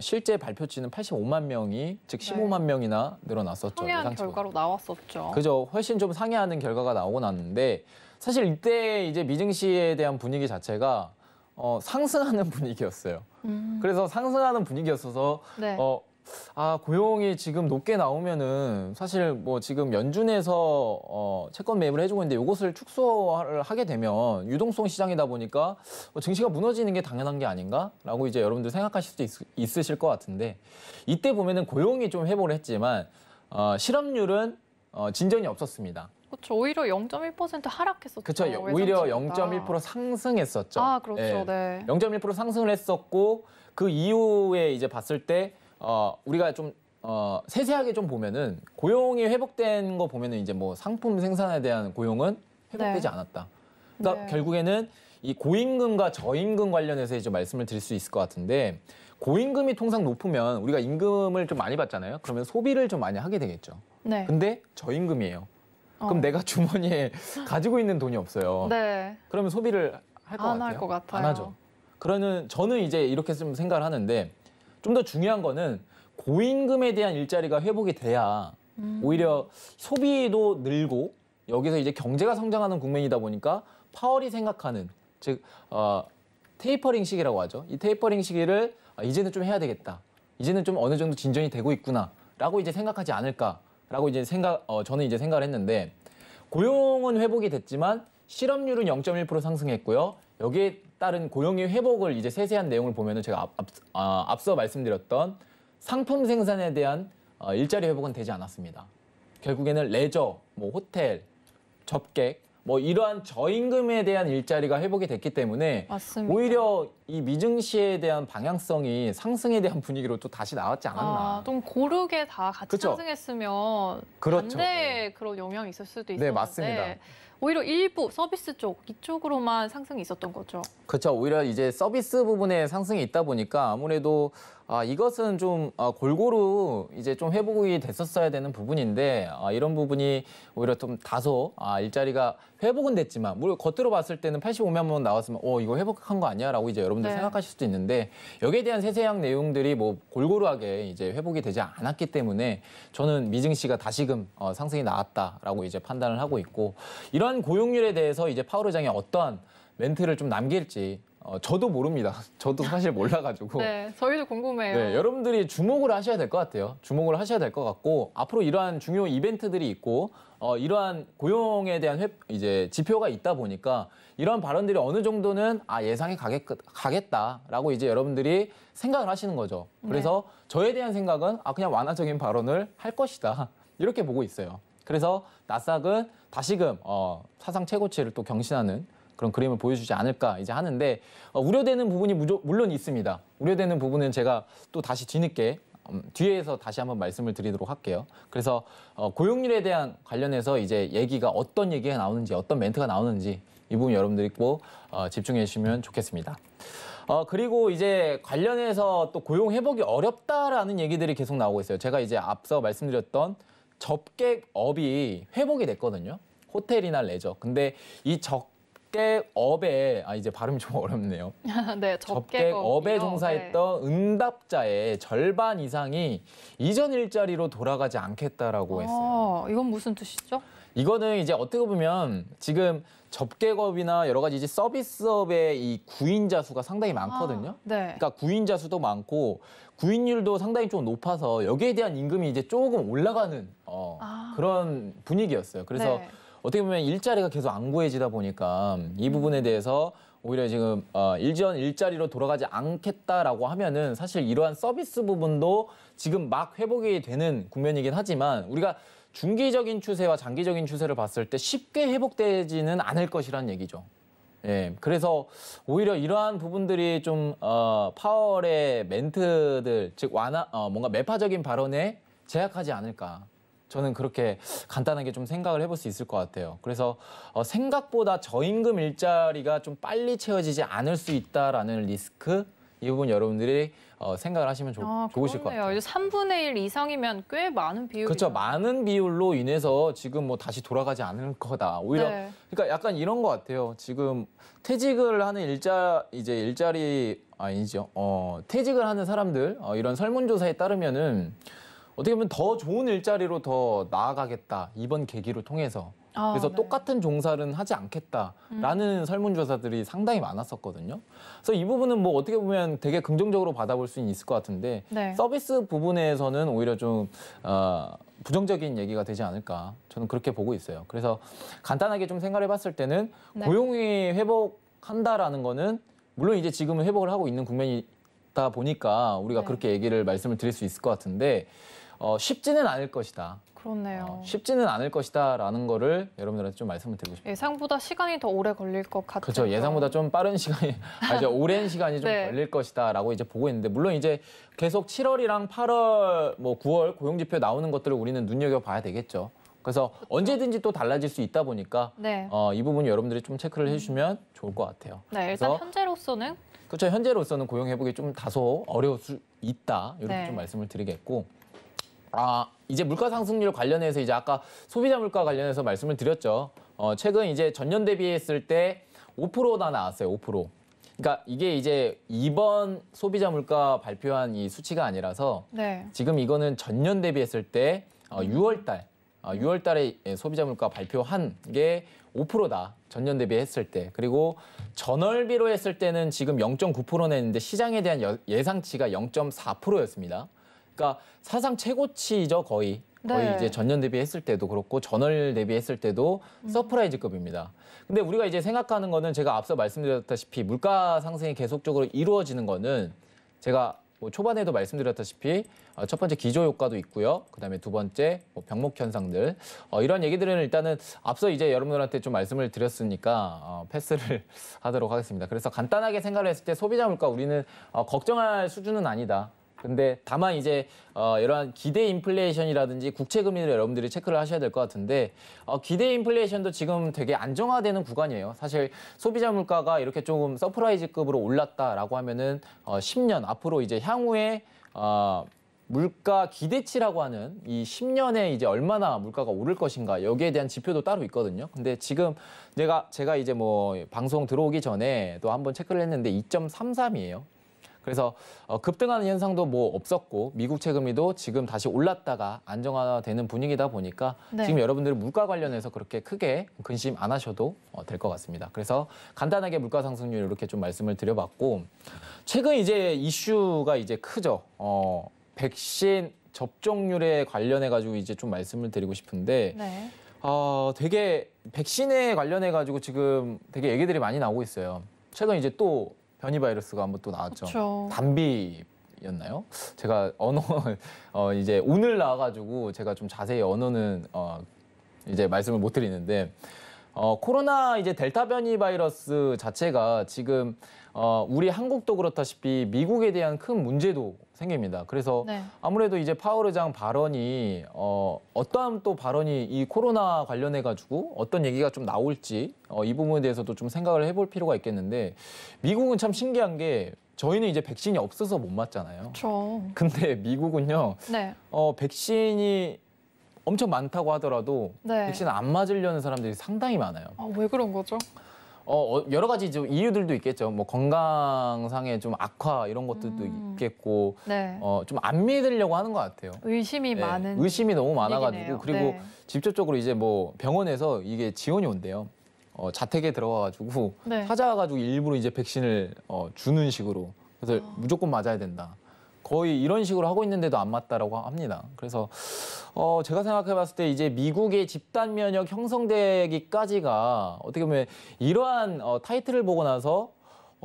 실제 발표치는 85만 명이 즉 15만 명이나 늘어났었죠. 상회한 예상치보다. 결과로 나왔었죠. 그죠. 훨씬 좀 상회하는 결과가 나오고 났는데 사실 이때 이제 미증시에 대한 분위기 자체가 상승하는 분위기였어요. 그래서 상승하는 분위기였어서 네. 고용이 지금 높게 나오면은 사실 뭐 지금 연준에서 채권 매입을 해주고 있는데 이것을 축소를 하게 되면 유동성 시장이다 보니까 증시가 무너지는 게 당연한 게 아닌가라고 이제 여러분들 생각하실 수도 있으실 것 같은데 이때 보면은 고용이 좀 회복을 했지만 실업률은 진전이 없었습니다. 그렇죠. 오히려 0.1% 하락했었죠. 그렇죠. 오히려 예상치보다. 0.1% 상승했었죠. 그렇죠. 예. 네. 0.1% 상승을 했었고 그 이후에 이제 봤을 때 우리가 좀 세세하게 좀 보면은 고용이 회복된 거 보면은 이제 뭐 상품 생산에 대한 고용은 회복되지 네. 않았다. 그러니까 네. 결국에는 이 고임금과 저임금 관련해서 이제 말씀을 드릴 수 있을 것 같은데 고임금이 통상 높으면 우리가 임금을 좀 많이 받잖아요. 그러면 소비를 좀 많이 하게 되겠죠. 네. 근데 저임금이에요. 그럼 내가 주머니에 가지고 있는 돈이 없어요. 네. 그러면 소비를 할 것 안 같아요? 할 것 같아요. 안 하죠. 그러는 저는 이제 이렇게 좀 생각을 하는데 좀 더 중요한 거는 고임금에 대한 일자리가 회복이 돼야 오히려 소비도 늘고 여기서 이제 경제가 성장하는 국면이다 보니까 파월이 생각하는 즉 테이퍼링 시기라고 하죠. 이 테이퍼링 시기를 이제는 좀 해야 되겠다. 이제는 좀 어느 정도 진전이 되고 있구나라고 이제 생각하지 않을까라고 이제 저는 이제 생각을 했는데 고용은 회복이 됐지만 실업률은 0.1% 상승했고요. 여기에 따른 고용의 회복을 이제 세세한 내용을 보면은 제가 앞서 말씀드렸던 상품 생산에 대한 일자리 회복은 되지 않았습니다. 결국에는 레저, 뭐 호텔, 접객, 뭐 이러한 저임금에 대한 일자리가 회복이 됐기 때문에 맞습니다. 오히려 이 미증시에 대한 방향성이 상승에 대한 분위기로 또 다시 나왔지 않았나. 좀 고르게 다 같이 그쵸? 상승했으면 그렇죠. 반대 그런 영향이 있을 수도 있었는데 네, 맞습니다. 오히려 일부 서비스 쪽 이쪽으로만 상승이 있었던 거죠. 그렇죠. 오히려 이제 서비스 부분에 상승이 있다 보니까 아무래도 이것은 좀 골고루 이제 좀 회복이 됐었어야 되는 부분인데 이런 부분이 오히려 좀 다소 일자리가 회복은 됐지만 물론 겉으로 봤을 때는 85만 명 나왔으면 이거 회복한 거 아니야라고 이제 여러분들 네. 생각하실 수도 있는데 여기에 대한 세세한 내용들이 뭐 골고루하게 이제 회복이 되지 않았기 때문에 저는 미증시가 다시금 상승이 나왔다라고 이제 판단을 하고 있고 이러한 고용률에 대해서 이제 파월 의장이 어떠한 멘트를 좀 남길지 저도 모릅니다. 저도 사실 몰라가지고. 네, 저희도 궁금해요. 네, 여러분들이 주목을 하셔야 될 것 같아요. 주목을 하셔야 될 것 같고 앞으로 이러한 중요 이벤트들이 있고 이러한 고용에 대한 이제 지표가 있다 보니까 이러한 발언들이 어느 정도는 예상이 가겠다라고 이제 여러분들이 생각을 하시는 거죠. 그래서 저에 대한 생각은 그냥 완화적인 발언을 할 것이다 이렇게 보고 있어요. 그래서 나스닥은 다시금 사상 최고치를 또 경신하는 그런 그림을 보여주지 않을까 이제 하는데 우려되는 부분이 물론 있습니다. 우려되는 부분은 제가 또 다시 뒤늦게 뒤에서 다시 한번 말씀을 드리도록 할게요. 그래서 고용률에 대한 관련해서 이제 얘기가 어떤 얘기가 나오는지 어떤 멘트가 나오는지 이 부분 여러분들이 꼭 집중해 주시면 좋겠습니다. 그리고 이제 관련해서 또 고용 회복이 어렵다라는 얘기들이 계속 나오고 있어요. 제가 이제 앞서 말씀드렸던 접객업이 회복이 됐거든요. 호텔이나 레저. 근데 이 접객업에 이제 발음이 좀 어렵네요. 네, 접객업에 종사했던 응답자의 절반 이상이 이전 일자리로 돌아가지 않겠다라고 했어요. 이건 무슨 뜻이죠? 이거는 이제 어떻게 보면 지금 접객업이나 여러 가지 이제 서비스업의 이 구인자 수가 상당히 많거든요. 네. 그러니까 구인자 수도 많고 구인율도 상당히 좀 높아서 여기에 대한 임금이 이제 조금 올라가는 그런 분위기였어요. 그래서 네. 어떻게 보면 일자리가 계속 안 구해지다 보니까 이 부분에 대해서 오히려 지금 일전 일자리로 돌아가지 않겠다라고 하면은 사실 이러한 서비스 부분도 지금 막 회복이 되는 국면이긴 하지만 우리가 중기적인 추세와 장기적인 추세를 봤을 때 쉽게 회복되지는 않을 것이라는 얘기죠. 예, 그래서 오히려 이러한 부분들이 좀 파월의 멘트들, 즉 뭔가 매파적인 발언에 제약하지 않을까. 저는 그렇게 간단하게 좀 생각을 해볼 수 있을 것 같아요. 그래서 생각보다 저임금 일자리가 좀 빨리 채워지지 않을 수 있다라는 리스크, 이 부분 여러분들이 생각을 하시면 좋으실 것 같아요. 이제 3분의 1 이상이면 꽤 많은 비율이죠. 그렇죠. 많은 비율로 인해서 지금 뭐 다시 돌아가지 않을 거다. 오히려 네. 그러니까 약간 이런 것 같아요. 지금 퇴직을 하는 일자리 아니죠. 퇴직을 하는 사람들 이런 설문조사에 따르면은 어떻게 보면 더 좋은 일자리로 더 나아가겠다. 이번 계기를 통해서. 그래서 네. 똑같은 종사는 하지 않겠다라는 설문조사들이 상당히 많았었거든요. 그래서 이 부분은 뭐 어떻게 보면 되게 긍정적으로 받아볼 수 있을 것 같은데 네. 서비스 부분에서는 오히려 좀 부정적인 얘기가 되지 않을까 저는 그렇게 보고 있어요. 그래서 간단하게 좀 생각해 봤을 때는 네. 고용이 회복한다라는 거는 물론 이제 지금은 회복을 하고 있는 국면이다 보니까 우리가 네. 그렇게 말씀을 드릴 수 있을 것 같은데 쉽지는 않을 것이다. 그렇네요. 쉽지는 않을 것이다라는 거를 여러분들한테 좀 말씀을 드리고 싶습니다. 예상보다 시간이 더 오래 걸릴 것 같아요. 그렇죠. 예상보다 좀 빠른 시간이, 이제 오랜 시간이 좀 네. 걸릴 것이다라고 이제 보고 있는데 물론 이제 계속 7월이랑 8월, 뭐 9월 고용지표 나오는 것들을 우리는 눈여겨봐야 되겠죠. 그래서 언제든지 또 달라질 수 있다 보니까 네. 이 부분 여러분들이 좀 체크를 해주시면 좋을 것 같아요. 네, 일단 그래서 현재로서는 그렇죠. 현재로서는 고용 회복이 좀 다소 어려울 수 있다 이렇게 네. 좀 말씀을 드리겠고. 이제 물가 상승률 관련해서 이제 아까 소비자 물가 관련해서 말씀을 드렸죠. 최근 이제 전년 대비했을 때 5%나 나왔어요. 5%. 그러니까 이게 이제 이번 소비자 물가 발표한 이 수치가 아니라서 네. 지금 이거는 전년 대비했을 때 6월 달에 소비자 물가 발표한 게 5%다. 전년 대비했을 때. 그리고 전월비로 했을 때는 지금 0.9%나 했는데 시장에 대한 예상치가 0.4%였습니다. 그러니까 사상 최고치죠, 거의. 거의 네. 이제 전년 대비했을 때도 그렇고 전월 대비했을 때도 서프라이즈급입니다. 근데 우리가 이제 생각하는 거는 제가 앞서 말씀드렸다시피 물가 상승이 계속적으로 이루어지는 거는 제가 뭐 초반에도 말씀드렸다시피 첫 번째 기저 효과도 있고요. 그다음에 두 번째 뭐 병목 현상들 이런 얘기들은 일단은 앞서 이제 여러분들한테 좀 말씀을 드렸으니까 패스를 하도록 하겠습니다. 그래서 간단하게 생각을 했을 때 소비자 물가 우리는 걱정할 수준은 아니다. 근데 다만 이제 이러한 기대 인플레이션이라든지 국채 금리를 여러분들이 체크를 하셔야 될 것 같은데 기대 인플레이션도 지금 되게 안정화되는 구간이에요. 사실 소비자 물가가 이렇게 조금 서프라이즈급으로 올랐다라고 하면은 10년 앞으로 이제 향후에 물가 기대치라고 하는 이 10년에 이제 얼마나 물가가 오를 것인가 여기에 대한 지표도 따로 있거든요. 근데 지금 제가 이제 뭐 방송 들어오기 전에 또 한번 체크를 했는데 2.33이에요. 그래서 급등하는 현상도 뭐 없었고 미국 채금리도 지금 다시 올랐다가 안정화되는 분위기다 보니까 네. 지금 여러분들이 물가 관련해서 그렇게 크게 근심 안 하셔도 될 것 같습니다. 그래서 간단하게 물가 상승률 이렇게 좀 말씀을 드려봤고 최근 이제 이슈가 이제 크죠. 백신 접종률에 관련해 가지고 이제 좀 말씀을 드리고 싶은데 네. 되게 백신에 관련해 가지고 지금 되게 얘기들이 많이 나오고 있어요. 최근 이제 또 변이 바이러스가 한번 또 나왔죠. 그쵸. 담비였나요? 제가 언어 이제 오늘 나와가지고 제가 좀 자세히 언어는 이제 말씀을 못 드리는데 코로나 이제 델타 변이 바이러스 자체가 지금 우리 한국도 그렇다시피 미국에 대한 큰 문제도 생깁니다. 그래서 네. 아무래도 이제 파월 의장 발언이 어떠한 또 발언이 이 코로나 관련해 가지고 어떤 얘기가 좀 나올지 이 부분에 대해서도 좀 생각을 해볼 필요가 있겠는데 미국은 참 신기한 게 저희는 이제 백신이 없어서 못 맞잖아요. 그렇죠. 근데 미국은요 네. 백신이 엄청 많다고 하더라도 네. 백신 안 맞으려는 사람들이 상당히 많아요. 왜 그런 거죠? 여러 가지 좀 이유들도 있겠죠. 뭐 건강상의 좀 악화 이런 것들도 있겠고, 네. 좀 안 믿으려고 하는 것 같아요. 의심이 네, 많은 의심이 너무 많아가지고 분위기네요. 그리고 네. 직접적으로 이제 뭐 병원에서 이게 지원이 온대요. 자택에 들어가가지고 네. 찾아가가지고 일부러 이제 백신을 주는 식으로 그래서 무조건 맞아야 된다. 거의 이런 식으로 하고 있는데도 안 맞다라고 합니다. 그래서 제가 생각해봤을 때 이제 미국의 집단 면역 형성되기까지가 어떻게 보면 이러한 타이틀을 보고 나서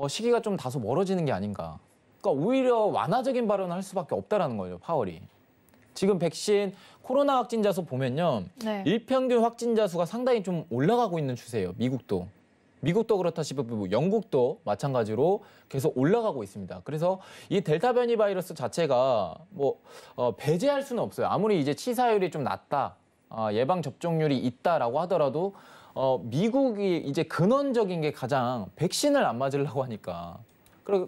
시기가 좀 다소 멀어지는 게 아닌가. 그러니까 오히려 완화적인 발언을 할 수밖에 없다라는 거죠, 파월이. 지금 백신 코로나 확진자 수 보면요. 네. 일평균 확진자 수가 상당히 좀 올라가고 있는 추세예요. 미국도 그렇다시피 뭐 영국도 마찬가지로 계속 올라가고 있습니다. 그래서 이 델타 변이 바이러스 자체가 뭐 배제할 수는 없어요. 아무리 이제 치사율이 좀 낮다, 예방 접종률이 있다라고 하더라도 미국이 이제 근원적인 게 가장 백신을 안 맞으려고 하니까.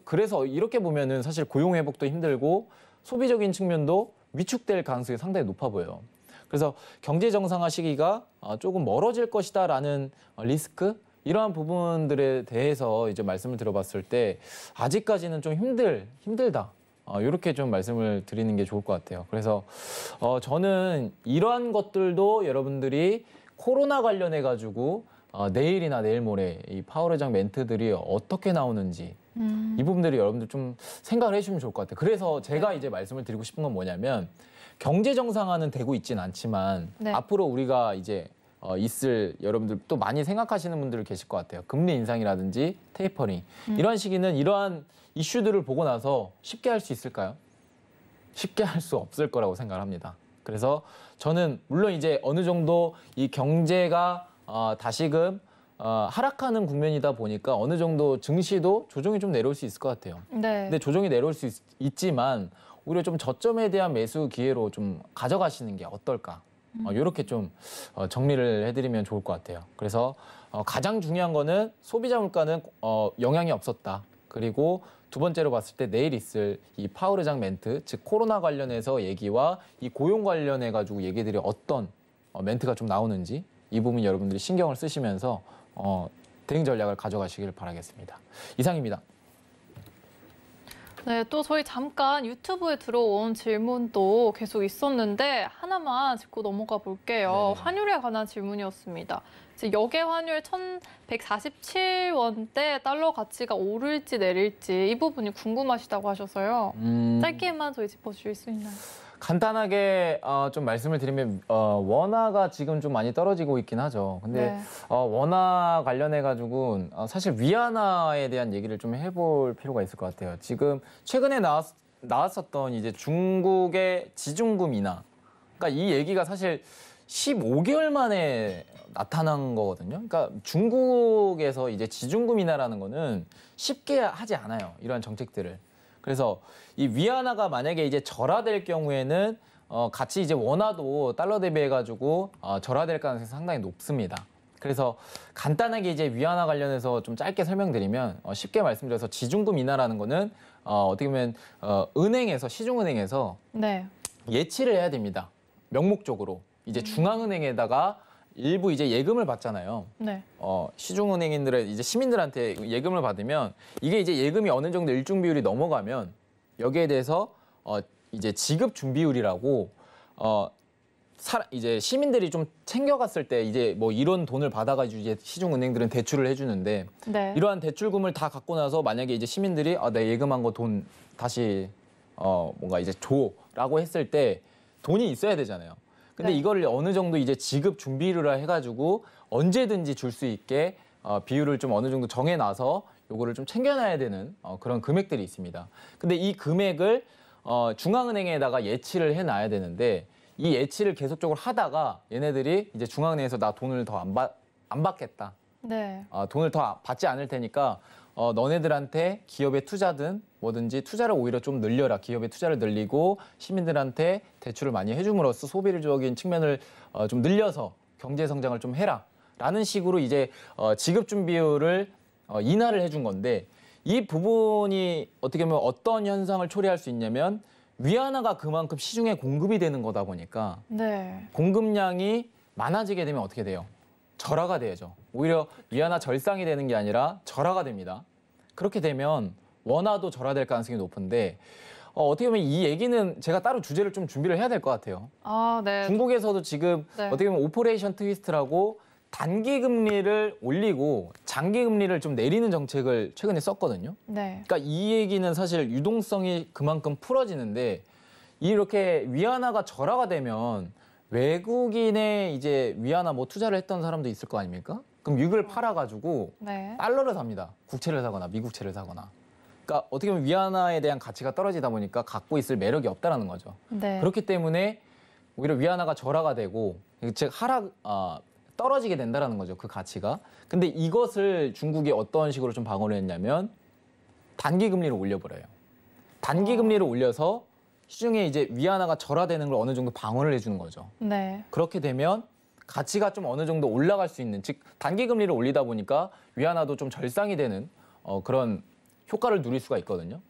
그래서 이렇게 보면은 사실 고용 회복도 힘들고 소비적인 측면도 위축될 가능성이 상당히 높아 보여요. 그래서 경제 정상화 시기가 조금 멀어질 것이다라는 리스크, 이러한 부분들에 대해서 이제 말씀을 들어봤을 때 아직까지는 좀 힘들다. 이렇게 좀 말씀을 드리는 게 좋을 것 같아요. 그래서 저는 이러한 것들도 여러분들이 코로나 관련해 가지고 내일이나 내일 모레 이 파워레장 멘트들이 어떻게 나오는지 이 부분들이 여러분들 좀 생각을 해주시면 좋을 것 같아요. 그래서 제가 이제 말씀을 드리고 싶은 건 뭐냐면 경제 정상화는 되고 있진 않지만 네. 앞으로 우리가 이제 있을 여러분들 또 많이 생각하시는 분들 계실 것 같아요. 금리 인상이라든지 테이퍼링 이러한 시기는 이러한 이슈들을 보고 나서 쉽게 할 수 있을까요? 쉽게 할 수 없을 거라고 생각을 합니다. 그래서 저는 물론 이제 어느 정도 이 경제가 다시금 하락하는 국면이다 보니까 어느 정도 증시도 조정이 좀 내려올 수 있을 것 같아요. 네. 근데 조정이 내려올 수 있지만 오히려 좀 저점에 대한 매수 기회로 좀 가져가시는 게 어떨까? 이렇게 좀 정리를 해드리면 좋을 것 같아요. 그래서 가장 중요한 거는 소비자 물가는 영향이 없었다. 그리고 두 번째로 봤을 때 내일 있을 이 파월의장 멘트, 즉 코로나 관련해서 얘기와 이 고용 관련해 가지고 얘기들이 어떤 멘트가 좀 나오는지 이 부분 여러분들이 신경을 쓰시면서 대응 전략을 가져가시길 바라겠습니다. 이상입니다. 네, 또 저희 잠깐 유튜브에 들어온 질문도 계속 있었는데 하나만 짚고 넘어가 볼게요. 네. 환율에 관한 질문이었습니다. 지금 역외 환율 1,147원대 달러 가치가 오를지 내릴지 이 부분이 궁금하시다고 하셔서요. 짧게만 저희 짚어주실 수 있나요? 간단하게 좀 말씀을 드리면 원화가 지금 좀 많이 떨어지고 있긴 하죠. 근데 네. 원화 관련해 가지고 사실 위안화에 대한 얘기를 좀 해볼 필요가 있을 것 같아요. 지금 최근에 나왔었던 이제 중국의 지중금 인하, 그러니까 이 얘기가 사실 15개월 만에 나타난 거거든요. 그러니까 중국에서 이제 지중금 인하라는 거는 쉽게 하지 않아요. 이러한 정책들을. 그래서 이 위안화가 만약에 이제 절하될 경우에는 같이 이제 원화도 달러 대비해 가지고 절하될 가능성이 상당히 높습니다. 그래서 간단하게 이제 위안화 관련해서 좀 짧게 설명드리면 쉽게 말씀드려서 지중금 인하라는 거는 어떻게 보면 은행에서 시중은행에서 네. 예치를 해야 됩니다. 명목적으로 이제 중앙은행에다가 일부 이제 예금을 받잖아요. 네. 시중은행인들의 이제 시민들한테 예금을 받으면 이게 이제 예금이 어느 정도 일중 비율이 넘어가면 여기에 대해서 이제 지급 준비율이라고 이제 시민들이 좀 챙겨갔을 때 이제 뭐 이런 돈을 받아가지고 이제 시중은행들은 대출을 해주는데 네. 이러한 대출금을 다 갖고 나서 만약에 이제 시민들이 내 예금한 거 돈 다시 뭔가 이제 줘라고 했을 때 돈이 있어야 되잖아요. 근데 네. 이거를 어느 정도 이제 지급 준비를 해가지고 언제든지 줄 수 있게 비율을 좀 어느 정도 정해놔서 요거를 좀 챙겨놔야 되는 그런 금액들이 있습니다. 근데 이 금액을 중앙은행에다가 예치를 해놔야 되는데 이 예치를 계속적으로 하다가 얘네들이 이제 중앙은행에서 나 돈을 더 안 받겠다. 네. 돈을 더 받지 않을 테니까 너네들한테 기업에 투자든 뭐든지 투자를 오히려 좀 늘려라. 기업에 투자를 늘리고 시민들한테 대출을 많이 해줌으로써 소비적인 측면을 좀 늘려서 경제 성장을 좀 해라. 라는 식으로 이제 지급 준비율을 인하를 해준 건데 이 부분이 어떻게 보면 어떤 현상을 초래할 수 있냐면 위안화가 그만큼 시중에 공급이 되는 거다 보니까 네. 공급량이 많아지게 되면 어떻게 돼요? 절하가 되죠. 오히려 위안화 절상이 되는 게 아니라 절하가 됩니다. 그렇게 되면 원화도 절하될 가능성이 높은데 어떻게 보면 이 얘기는 제가 따로 주제를 좀 준비를 해야 될 것 같아요. 아, 네. 중국에서도 지금 네. 어떻게 보면 오퍼레이션 트위스트라고 단기 금리를 올리고 장기 금리를 좀 내리는 정책을 최근에 썼거든요. 네. 그러니까 이 얘기는 사실 유동성이 그만큼 풀어지는데 이렇게 위안화가 절하가 되면 외국인의 이제 위안화 뭐 투자를 했던 사람도 있을 거 아닙니까? 그럼 이걸 팔아가지고 네. 달러를 삽니다. 국채를 사거나 미국채를 사거나. 그러니까 어떻게 보면 위안화에 대한 가치가 떨어지다 보니까 갖고 있을 매력이 없다라는 거죠. 네. 그렇기 때문에 오히려 위안화가 절하가 되고 즉 떨어지게 된다라는 거죠. 그 가치가. 근데 이것을 중국이 어떤 식으로 좀 방어를 했냐면 단기 금리를 올려버려요. 단기 금리를 올려서 시중에 이제 위안화가 절하되는 걸 어느 정도 방어를 해주는 거죠. 네. 그렇게 되면 가치가 좀 어느 정도 올라갈 수 있는, 즉 단기 금리를 올리다 보니까 위안화도 좀 절상이 되는 그런 효과를 누릴 수가 있거든요.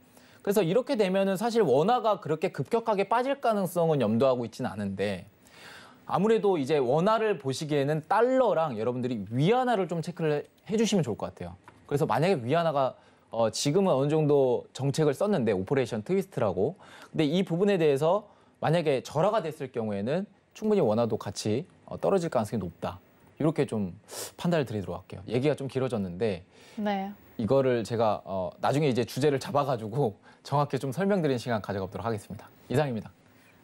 그래서 이렇게 되면은 사실 원화가 그렇게 급격하게 빠질 가능성은 염두하고 있지는 않은데 아무래도 이제 원화를 보시기에는 달러랑 여러분들이 위안화를 좀 체크를 해주시면 좋을 것 같아요. 그래서 만약에 위안화가 지금은 어느 정도 정책을 썼는데 오퍼레이션 트위스트라고. 근데 이 부분에 대해서 만약에 절하가 됐을 경우에는 충분히 원화도 같이 떨어질 가능성이 높다. 이렇게 좀 판단을 드리도록 할게요. 얘기가 좀 길어졌는데 네. 이거를 제가 나중에 이제 주제를 잡아가지고 정확히 좀 설명드리는 시간 가져가도록 하겠습니다. 이상입니다.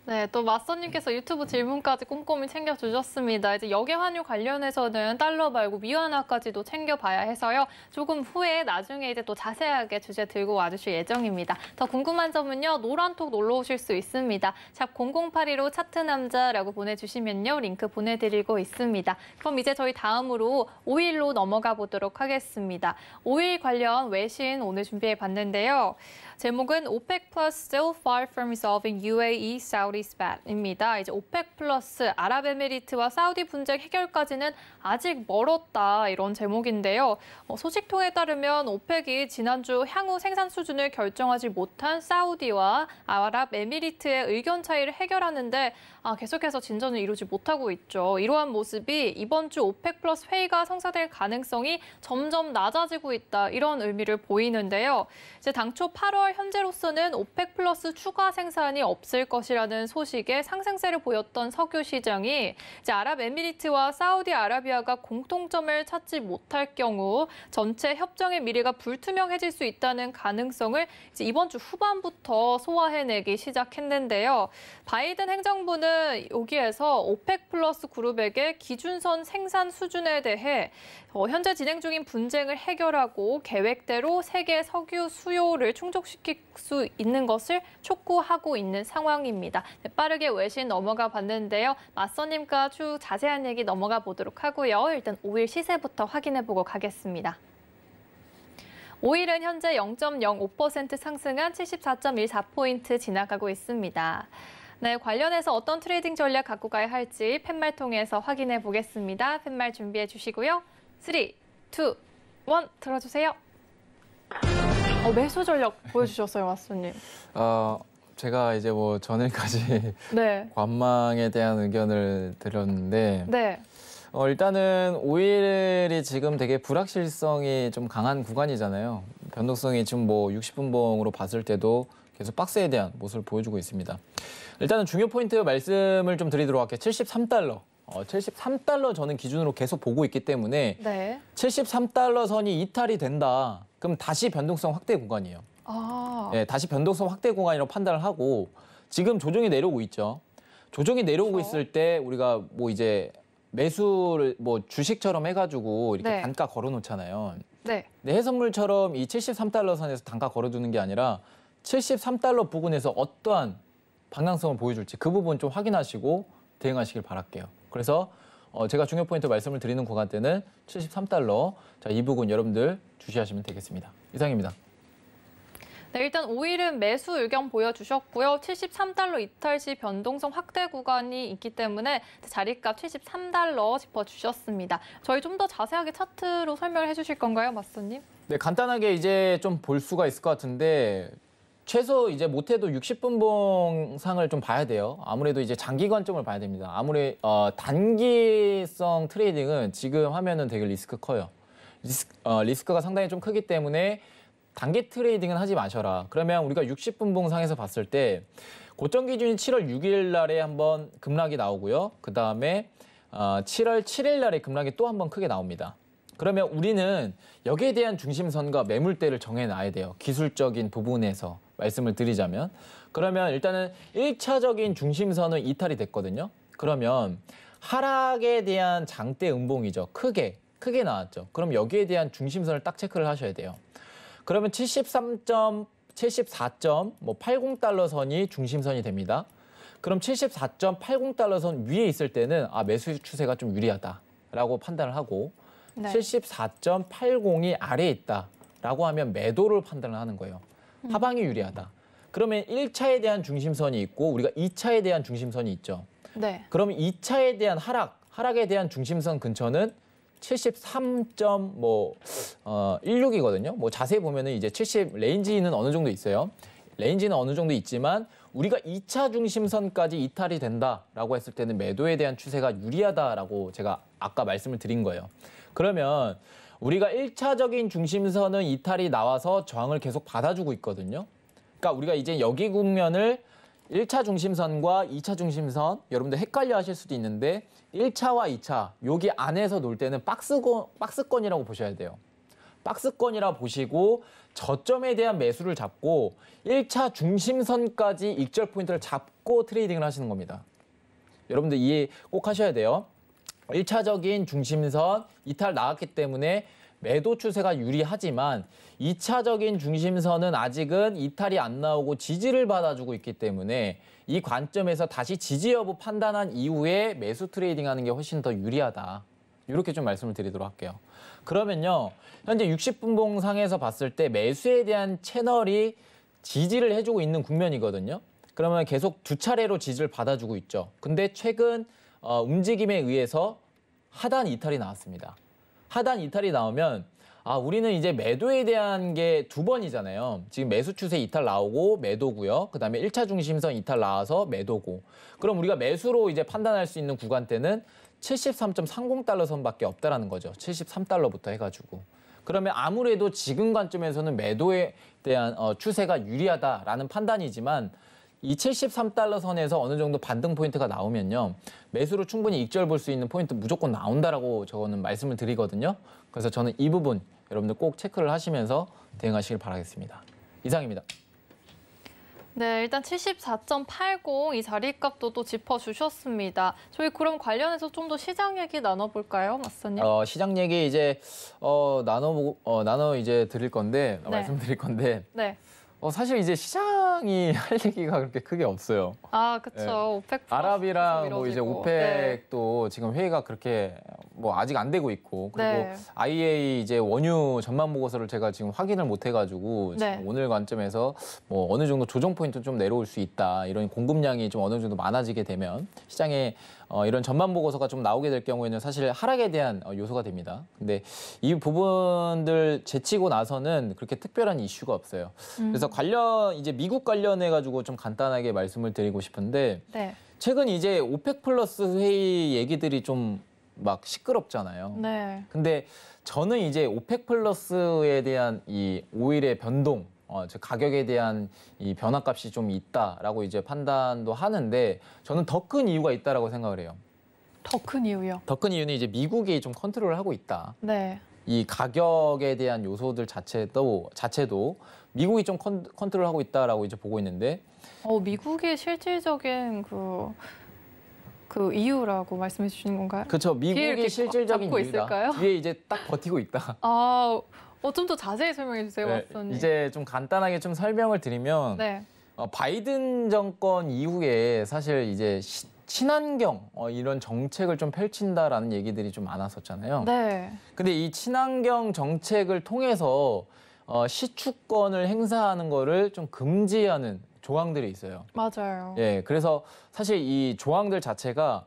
네, 또 맞선님께서 유튜브 질문까지 꼼꼼히 챙겨주셨습니다. 이제 역외 환율 관련해서는 달러 말고 위안화까지도 챙겨봐야 해서요. 조금 후에 나중에 이제 또 자세하게 주제 들고 와주실 예정입니다. 더 궁금한 점은요. 노란톡 놀러 오실 수 있습니다. 샵 0082로 차트남자라고 보내주시면요. 링크 보내드리고 있습니다. 그럼 이제 저희 다음으로 오일로 넘어가 보도록 하겠습니다. 오일 관련 외신 오늘 준비해봤는데요. 제목은 OPEC Plus still far from resolving UAE Saudi spat 입니다. 이제 오펙 플러스 아랍에미리트와 사우디 분쟁 해결까지는 아직 멀었다 이런 제목인데요. 소식통에 따르면 오펙이 지난주 향후 생산 수준을 결정하지 못한 사우디와 아랍에미리트의 의견 차이를 해결하는데 계속해서 진전을 이루지 못하고 있죠. 이러한 모습이 이번 주 오펙 플러스 회의가 성사될 가능성이 점점 낮아지고 있다 이런 의미를 보이는데요. 이제 당초 8월 현재로서는 오펙 플러스 추가 생산이 없을 것이라는 소식에 상승세를 보였던 석유 시장이 이제 아랍에미리트와 사우디아라비아가 공통점을 찾지 못할 경우 전체 협정의 미래가 불투명해질 수 있다는 가능성을 이제 이번 주 후반부터 소화해내기 시작했는데요. 바이든 행정부는 여기에서 오펙 플러스 그룹에게 기준선 생산 수준에 대해 현재 진행 중인 분쟁을 해결하고 계획대로 세계 석유 수요를 충족시킬 수 있는 것을 촉구하고 있는 상황입니다. 네, 빠르게 외신 넘어가 봤는데요. 맞선님과 추후 자세한 얘기 넘어가 보도록 하고요. 일단 오일 시세부터 확인해보고 가겠습니다. 오일은 현재 0.05% 상승한 74.14포인트 지나가고 있습니다. 네, 관련해서 어떤 트레이딩 전략 갖고 가야 할지 팻말 통해서 확인해 보겠습니다. 팻말 준비해 주시고요. 3, 2, 1 들어주세요. 매수 전략 보여주셨어요, 맞수님. 제가 이제 뭐 전일까지 네. 관망에 대한 의견을 드렸는데 네. 일단은 오일이 지금 되게 불확실성이 좀 강한 구간이잖아요. 변동성이 지금 뭐 60분봉으로 봤을 때도 계속 박스에 대한 모습을 보여주고 있습니다. 일단은 중요 포인트 말씀을 좀 드리도록 할게요. 73달러. 73달러 저는 기준으로 계속 보고 있기 때문에 네. 73달러 선이 이탈이 된다. 그럼 다시 변동성 확대 구간이에요. 네, 다시 변동성 확대 구간이라고 판단을 하고 지금 조정이 내려오고 있죠. 조정이 내려오고 그렇죠. 있을 때 우리가 뭐 이제 매수를 뭐 주식처럼 해가지고 이렇게 네. 단가 걸어놓잖아요. 네. 근데 해산물처럼 이 73달러 선에서 단가 걸어두는 게 아니라 73달러 부근에서 어떠한 방향성을 보여줄지 그 부분 좀 확인하시고 대응하시길 바랄게요. 그래서 제가 중요 포인트 말씀을 드리는 구간 때는 73달러. 자, 이 부분 여러분들 주시하시면 되겠습니다. 이상입니다. 네, 일단 오일은 매수 의견 보여주셨고요. 73달러 이탈 시 변동성 확대 구간이 있기 때문에 자리값 73달러 짚어주셨습니다. 저희 좀 더 자세하게 차트로 설명을 해주실 건가요, 맞수님? 네, 간단하게 이제 좀 볼 수가 있을 것 같은데 최소 이제 못해도 60분봉 상을 좀 봐야 돼요. 아무래도 이제 장기 관점을 봐야 됩니다. 아무리 단기성 트레이딩은 지금 하면은 되게 리스크 커요. 리스크가 상당히 좀 크기 때문에 단기 트레이딩은 하지 마셔라. 그러면 우리가 60분봉 상에서 봤을 때 고점 기준이 7월 6일 날에 한번 급락이 나오고요. 그 다음에 7월 7일 날에 급락이 또 한번 크게 나옵니다. 그러면 우리는 여기에 대한 중심선과 매물대를 정해놔야 돼요. 기술적인 부분에서 말씀을 드리자면. 그러면 일단은 1차적인 중심선은 이탈이 됐거든요. 그러면 하락에 대한 장대 음봉이죠. 크게 나왔죠. 그럼 여기에 대한 중심선을 딱 체크를 하셔야 돼요. 그러면 74.80달러 선이 중심선이 됩니다. 그럼 74.80달러 선 위에 있을 때는 매수 추세가 좀 유리하다라고 판단을 하고 네. 74.80이 아래에 있다라고 하면 매도를 판단을 하는 거예요. 하방이 유리하다. 그러면 1차에 대한 중심선이 있고 우리가 2차에 대한 중심선이 있죠. 네. 그러면 2차에 대한 하락에 대한 중심선 근처는 73.16이거든요. 뭐 자세히 보면은 이제 70 레인지는 어느 정도 있어요. 레인지는 어느 정도 있지만 우리가 2차 중심선까지 이탈이 된다라고 했을 때는 매도에 대한 추세가 유리하다라고 제가 아까 말씀을 드린 거예요. 그러면 우리가 1차적인 중심선은 이탈이 나와서 저항을 계속 받아주고 있거든요. 그러니까 우리가 이제 여기 국면을 1차 중심선과 2차 중심선, 여러분들 헷갈려 하실 수도 있는데 1차와 2차, 여기 안에서 놀 때는 박스권이라고 보셔야 돼요. 박스권이라 보시고 저점에 대한 매수를 잡고 1차 중심선까지 익절 포인트를 잡고 트레이딩을 하시는 겁니다. 여러분들 이해 꼭 하셔야 돼요. 1차적인 중심선 이탈 나왔기 때문에 매도 추세가 유리하지만 2차적인 중심선은 아직은 이탈이 안 나오고 지지를 받아주고 있기 때문에 이 관점에서 다시 지지 여부 판단한 이후에 매수 트레이딩하는 게 훨씬 더 유리하다. 이렇게 좀 말씀을 드리도록 할게요. 그러면요, 현재 60분봉 상에서 봤을 때 매수에 대한 채널이 지지를 해주고 있는 국면이거든요. 그러면 계속 두 차례로 지지를 받아주고 있죠. 근데 최근 움직임에 의해서 하단 이탈이 나왔습니다. 하단 이탈이 나오면 우리는 이제 매도에 대한 게 두 번이잖아요. 지금 매수 추세 이탈 나오고 매도고요. 그다음에 1차 중심선 이탈 나와서 매도고. 그럼 우리가 매수로 이제 판단할 수 있는 구간대는 73.30달러 선밖에 없다라는 거죠. 73달러부터 해가지고. 그러면 아무래도 지금 관점에서는 매도에 대한 추세가 유리하다라는 판단이지만 이 73달러 선에서 어느 정도 반등 포인트가 나오면요. 매수로 충분히 익절 볼 수 있는 포인트 무조건 나온다라고 저는 말씀을 드리거든요. 그래서 저는 이 부분 여러분들 꼭 체크를 하시면서 대응하시길 바라겠습니다. 이상입니다. 네, 일단 74.80 이 자리값도 또 짚어주셨습니다. 저희 그럼 관련해서 좀 더 시장 얘기 나눠볼까요, 맞선님? 시장 얘기 이제 나눠 이제 드릴 건데 네. 말씀드릴 건데 네. 사실 이제 시장이 할 얘기가 그렇게 크게 없어요. 그쵸. 네. 오펙 플러스 아랍이랑 뭐 이제 이뤄지고. 오펙도 지금 회의가 그렇게 뭐 아직 안 되고 있고 그리고 네. IEA 이제 원유 전망 보고서를 제가 지금 확인을 못 해가지고 네. 지금 오늘 관점에서 뭐 어느 정도 조정 포인트 좀 내려올 수 있다 이런 공급량이 좀 어느 정도 많아지게 되면 시장에 이런 전망 보고서가 좀 나오게 될 경우에는 사실 하락에 대한 요소가 됩니다. 근데 이 부분들 제치고 나서는 그렇게 특별한 이슈가 없어요. 그래서 이제 미국 관련해 가지고 좀 간단하게 말씀을 드리고 싶은데 네. 최근 이제 오펙 플러스 회의 얘기들이 좀 막 시끄럽잖아요. 네. 근데 저는 이제 오펙 플러스에 대한 이 오일의 변동, 즉 가격에 대한 이 변화값이 좀 있다라고 이제 판단도 하는데 저는 더 큰 이유가 있다라고 생각을 해요. 더 큰 이유요? 더 큰 이유는 이제 미국이 좀 컨트롤을 하고 있다. 네. 이 가격에 대한 요소들 자체도 미국이 좀 컨트롤하고 있다라고 이제 보고 있는데 미국의 실질적인 그 이유라고 말씀해 주시는 건가요? 그렇죠. 뒤에 이렇게 미국의 실질적인 잡고 이유가 있을까요? 뒤에 이제 딱 버티고 있다. 좀 더 자세히 설명해 주세요, 네, 맞선님. 이제 좀 간단하게 좀 설명을 드리면 네. 바이든 정권 이후에 사실 이제 친환경 이런 정책을 좀 펼친다라는 얘기들이 좀 많았었잖아요. 네. 근데 이 친환경 정책을 통해서 시추권을 행사하는 거를 좀 금지하는 조항들이 있어요. 맞아요. 예, 그래서 사실 이 조항들 자체가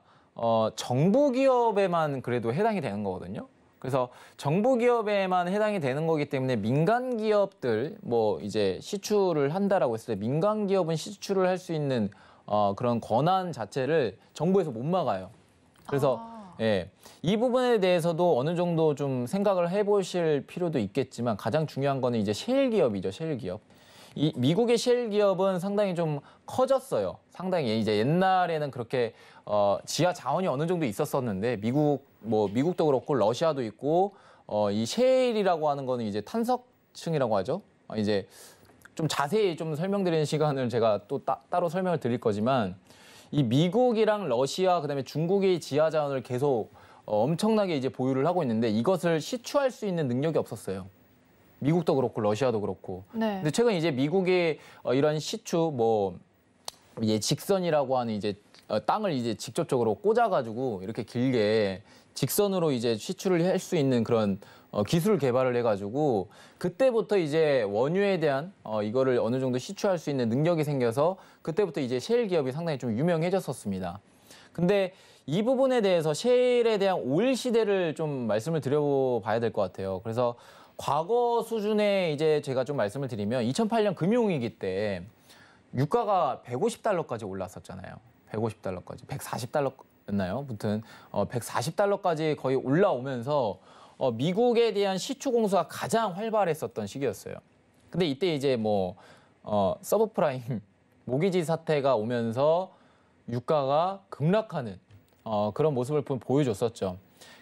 정부 기업에만 그래도 해당이 되는 거거든요. 그래서 정부 기업에만 해당이 되는 거기 때문에 민간 기업들 뭐 이제 시추를 한다라고 했을 때 민간 기업은 시추를 할 수 있는 그런 권한 자체를 정부에서 못 막아요. 그래서 예, 이 부분에 대해서도 어느 정도 좀 생각을 해보실 필요도 있겠지만 가장 중요한 거는 이제 셰일 기업이죠, 셰일 기업. 이 미국의 셰일 기업은 상당히 좀 커졌어요. 상당히 이제 옛날에는 그렇게 지하 자원이 어느 정도 있었었는데 미국도 그렇고 러시아도 있고 이 셰일이라고 하는 거는 이제 탄석층이라고 하죠. 이제 좀 자세히 좀 설명드리는 시간을 제가 또 따로 설명을 드릴 거지만 이 미국이랑 러시아 그다음에 중국의 지하 자원을 계속 엄청나게 이제 보유를 하고 있는데 이것을 시추할 수 있는 능력이 없었어요. 미국도 그렇고 러시아도 그렇고. 네. 근데 최근 이제 미국의 이런 시추 뭐 이제 직선이라고 하는 이제 땅을 이제 직접적으로 꽂아가지고 이렇게 길게 직선으로 이제 시추를 할 수 있는 그런 기술 개발을 해가지고 그때부터 이제 원유에 대한 이거를 어느 정도 시추할 수 있는 능력이 생겨서 그때부터 이제 셰일 기업이 상당히 좀 유명해졌었습니다. 근데 이 부분에 대해서 셰일에 대한 오일 시대를 좀 말씀을 드려봐야 될 것 같아요. 그래서 과거 수준에 이제 제가 좀 말씀을 드리면 2008년 금융위기 때 유가가 150달러까지 올랐었잖아요. 150달러까지, 140달러였나요? 아무튼 140달러까지 거의 올라오면서 미국에 대한 시추 공수가 가장 활발했었던 시기였어요. 근데 이때 이제 뭐 서브프라임 모기지 사태가 오면서 유가가 급락하는 그런 모습을 보여줬었죠.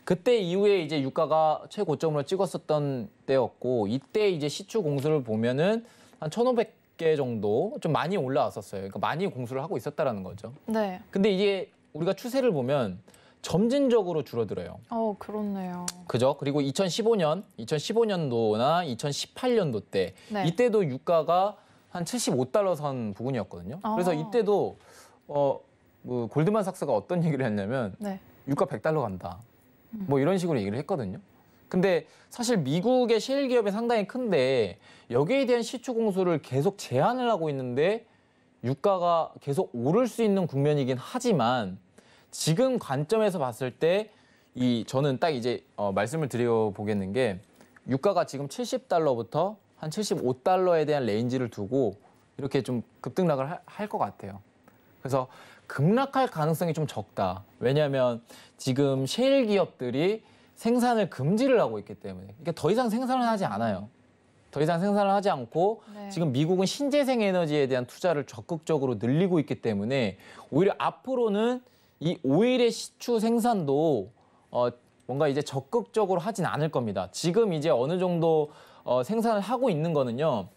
그때 이후에 이제 유가가 최고점으로 찍었었던 때였고 이때 이제 시추 공수를 보면은 한 1,500개 정도 좀 많이 올라왔었어요. 그러니까 많이 공수를 하고 있었다라는 거죠. 네. 근데 이게 우리가 추세를 보면 점진적으로 줄어들어요. 그렇네요. 그죠? 그리고 2015년도나 2018년도 때 네. 이때도 유가가 한 75달러 선 부근이었거든요. 그래서 이때도 뭐 골드만삭스가 어떤 얘기를 했냐면 네. 유가 100달러 간다. 뭐 이런 식으로 얘기를 했거든요. 근데 사실 미국의 셰일 기업이 상당히 큰데 여기에 대한 시추 공수를 계속 제한을 하고 있는데 유가가 계속 오를 수 있는 국면이긴 하지만 지금 관점에서 봤을 때 저는 딱 이제 말씀을 드려보겠는 게 유가가 지금 70달러부터 한 75달러에 대한 레인지를 두고 이렇게 좀 급등락을 할 것 같아요. 그래서 급락할 가능성이 좀 적다. 왜냐하면 지금 셰일 기업들이 생산을 금지를 하고 있기 때문에 그러니까 더 이상 생산을 하지 않아요. 더 이상 생산을 하지 않고 네. 지금 미국은 신재생 에너지에 대한 투자를 적극적으로 늘리고 있기 때문에 오히려 앞으로는 이 오일의 시추 생산도 뭔가 이제 적극적으로 하진 않을 겁니다. 지금 이제 어느 정도 생산을 하고 있는 거는요.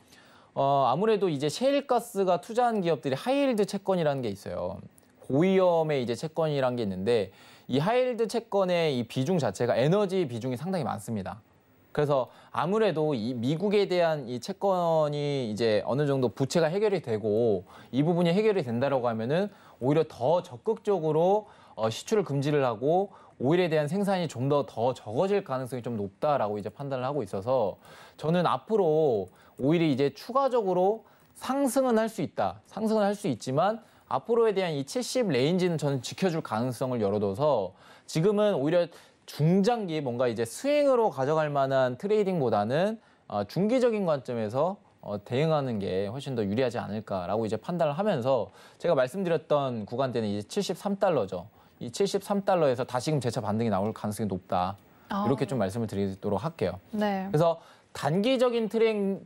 아무래도 이제 셰일가스가 투자한 기업들이 하이힐드 채권이라는 게 있어요. 고위험의 이제 채권이라는 게 있는데 이 하이힐드 채권의 이 비중 자체가 에너지 비중이 상당히 많습니다. 그래서 아무래도 이 미국에 대한 이 채권이 이제 어느 정도 부채가 해결이 되고 이 부분이 해결이 된다라고 하면은 오히려 더 적극적으로 시추를 금지를 하고 오일에 대한 생산이 좀 더 적어질 가능성이 좀 높다라고 이제 판단을 하고 있어서 저는 앞으로 오일이 이제 추가적으로 상승은 할 수 있다. 상승은 할 수 있지만 앞으로에 대한 이 70 레인지는 저는 지켜줄 가능성을 열어둬서 지금은 오히려 중장기 뭔가 이제 스윙으로 가져갈 만한 트레이딩보다는 중기적인 관점에서 대응하는 게 훨씬 더 유리하지 않을까라고 이제 판단을 하면서 제가 말씀드렸던 구간대는 이제 73달러죠. 이 73달러에서 다시금 재차 반등이 나올 가능성이 높다. 이렇게 좀 말씀을 드리도록 할게요. 네. 그래서 단기적인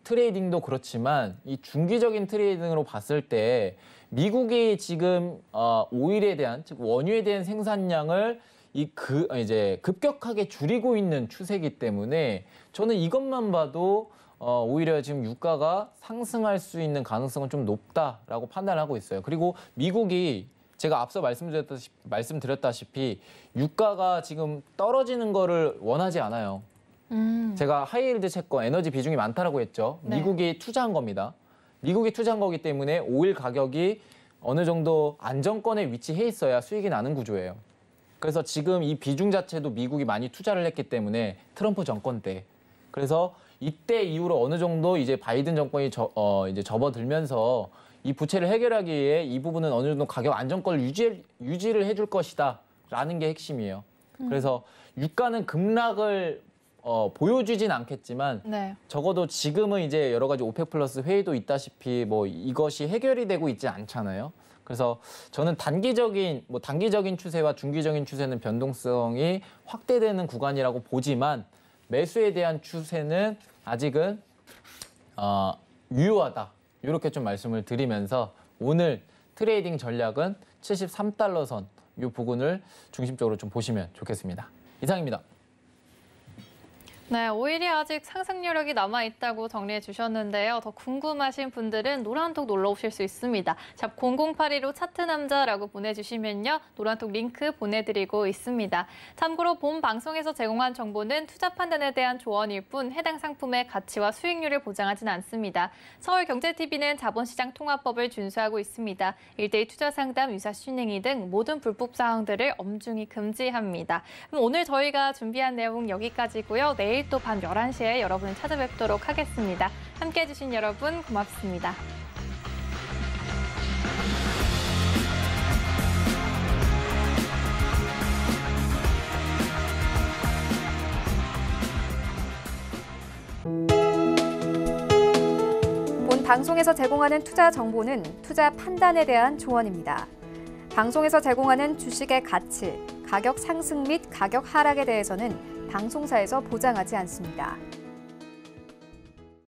트레이딩도 그렇지만 이 중기적인 트레이딩으로 봤을 때 미국이 지금 오일에 대한 즉 원유에 대한 생산량을 이제 급격하게 줄이고 있는 추세이기 때문에 저는 이것만 봐도 오히려 지금 유가가 상승할 수 있는 가능성은 좀 높다라고 판단하고 있어요. 그리고 미국이 제가 앞서 말씀드렸다시피 유가가 지금 떨어지는 거를 원하지 않아요. 제가 하이힐드 채권, 에너지 비중이 많다라고 했죠. 네. 미국이 투자한 겁니다. 미국이 투자한 거기 때문에 오일 가격이 어느 정도 안정권에 위치해 있어야 수익이 나는 구조예요. 그래서 지금 이 비중 자체도 미국이 많이 투자를 했기 때문에 트럼프 정권 때. 그래서 이때 이후로 어느 정도 이제 바이든 정권이 이제 접어들면서 이 부채를 해결하기 위해 이 부분은 어느 정도 가격 안정권을 유지를 해줄 것이다라는 게 핵심이에요. 그래서 유가는 급락을 보여주진 않겠지만 네. 적어도 지금은 이제 여러 가지 오펙 플러스 회의도 있다시피 뭐 이것이 해결이 되고 있지 않잖아요. 그래서 저는 단기적인 추세와 중기적인 추세는 변동성이 확대되는 구간이라고 보지만 매수에 대한 추세는 아직은 유효하다. 이렇게 좀 말씀을 드리면서 오늘 트레이딩 전략은 73달러 선 이 부분을 중심적으로 좀 보시면 좋겠습니다. 이상입니다. 네, 오히려 아직 상승 여력이 남아있다고 정리해 주셨는데요. 더 궁금하신 분들은 노란톡 놀러 오실 수 있습니다. 샵 0082로 차트 남자라고 보내주시면요. 노란톡 링크 보내드리고 있습니다. 참고로 본 방송에서 제공한 정보는 투자 판단에 대한 조언일 뿐 해당 상품의 가치와 수익률을 보장하진 않습니다. 서울경제TV는 자본시장 통화법을 준수하고 있습니다. 1대1 투자 상담, 유사 신행위 등 모든 불법 사항들을 엄중히 금지합니다. 그럼 오늘 저희가 준비한 내용 여기까지고요. 내일 또 밤 11시에 여러분을 찾아뵙도록 하겠습니다. 함께해 주신 여러분 고맙습니다. 본 방송에서 제공하는 투자 정보는 투자 판단에 대한 조언입니다. 방송에서 제공하는 주식의 가치, 가격 상승 및 가격 하락에 대해서는 방송사에서 보장하지 않습니다.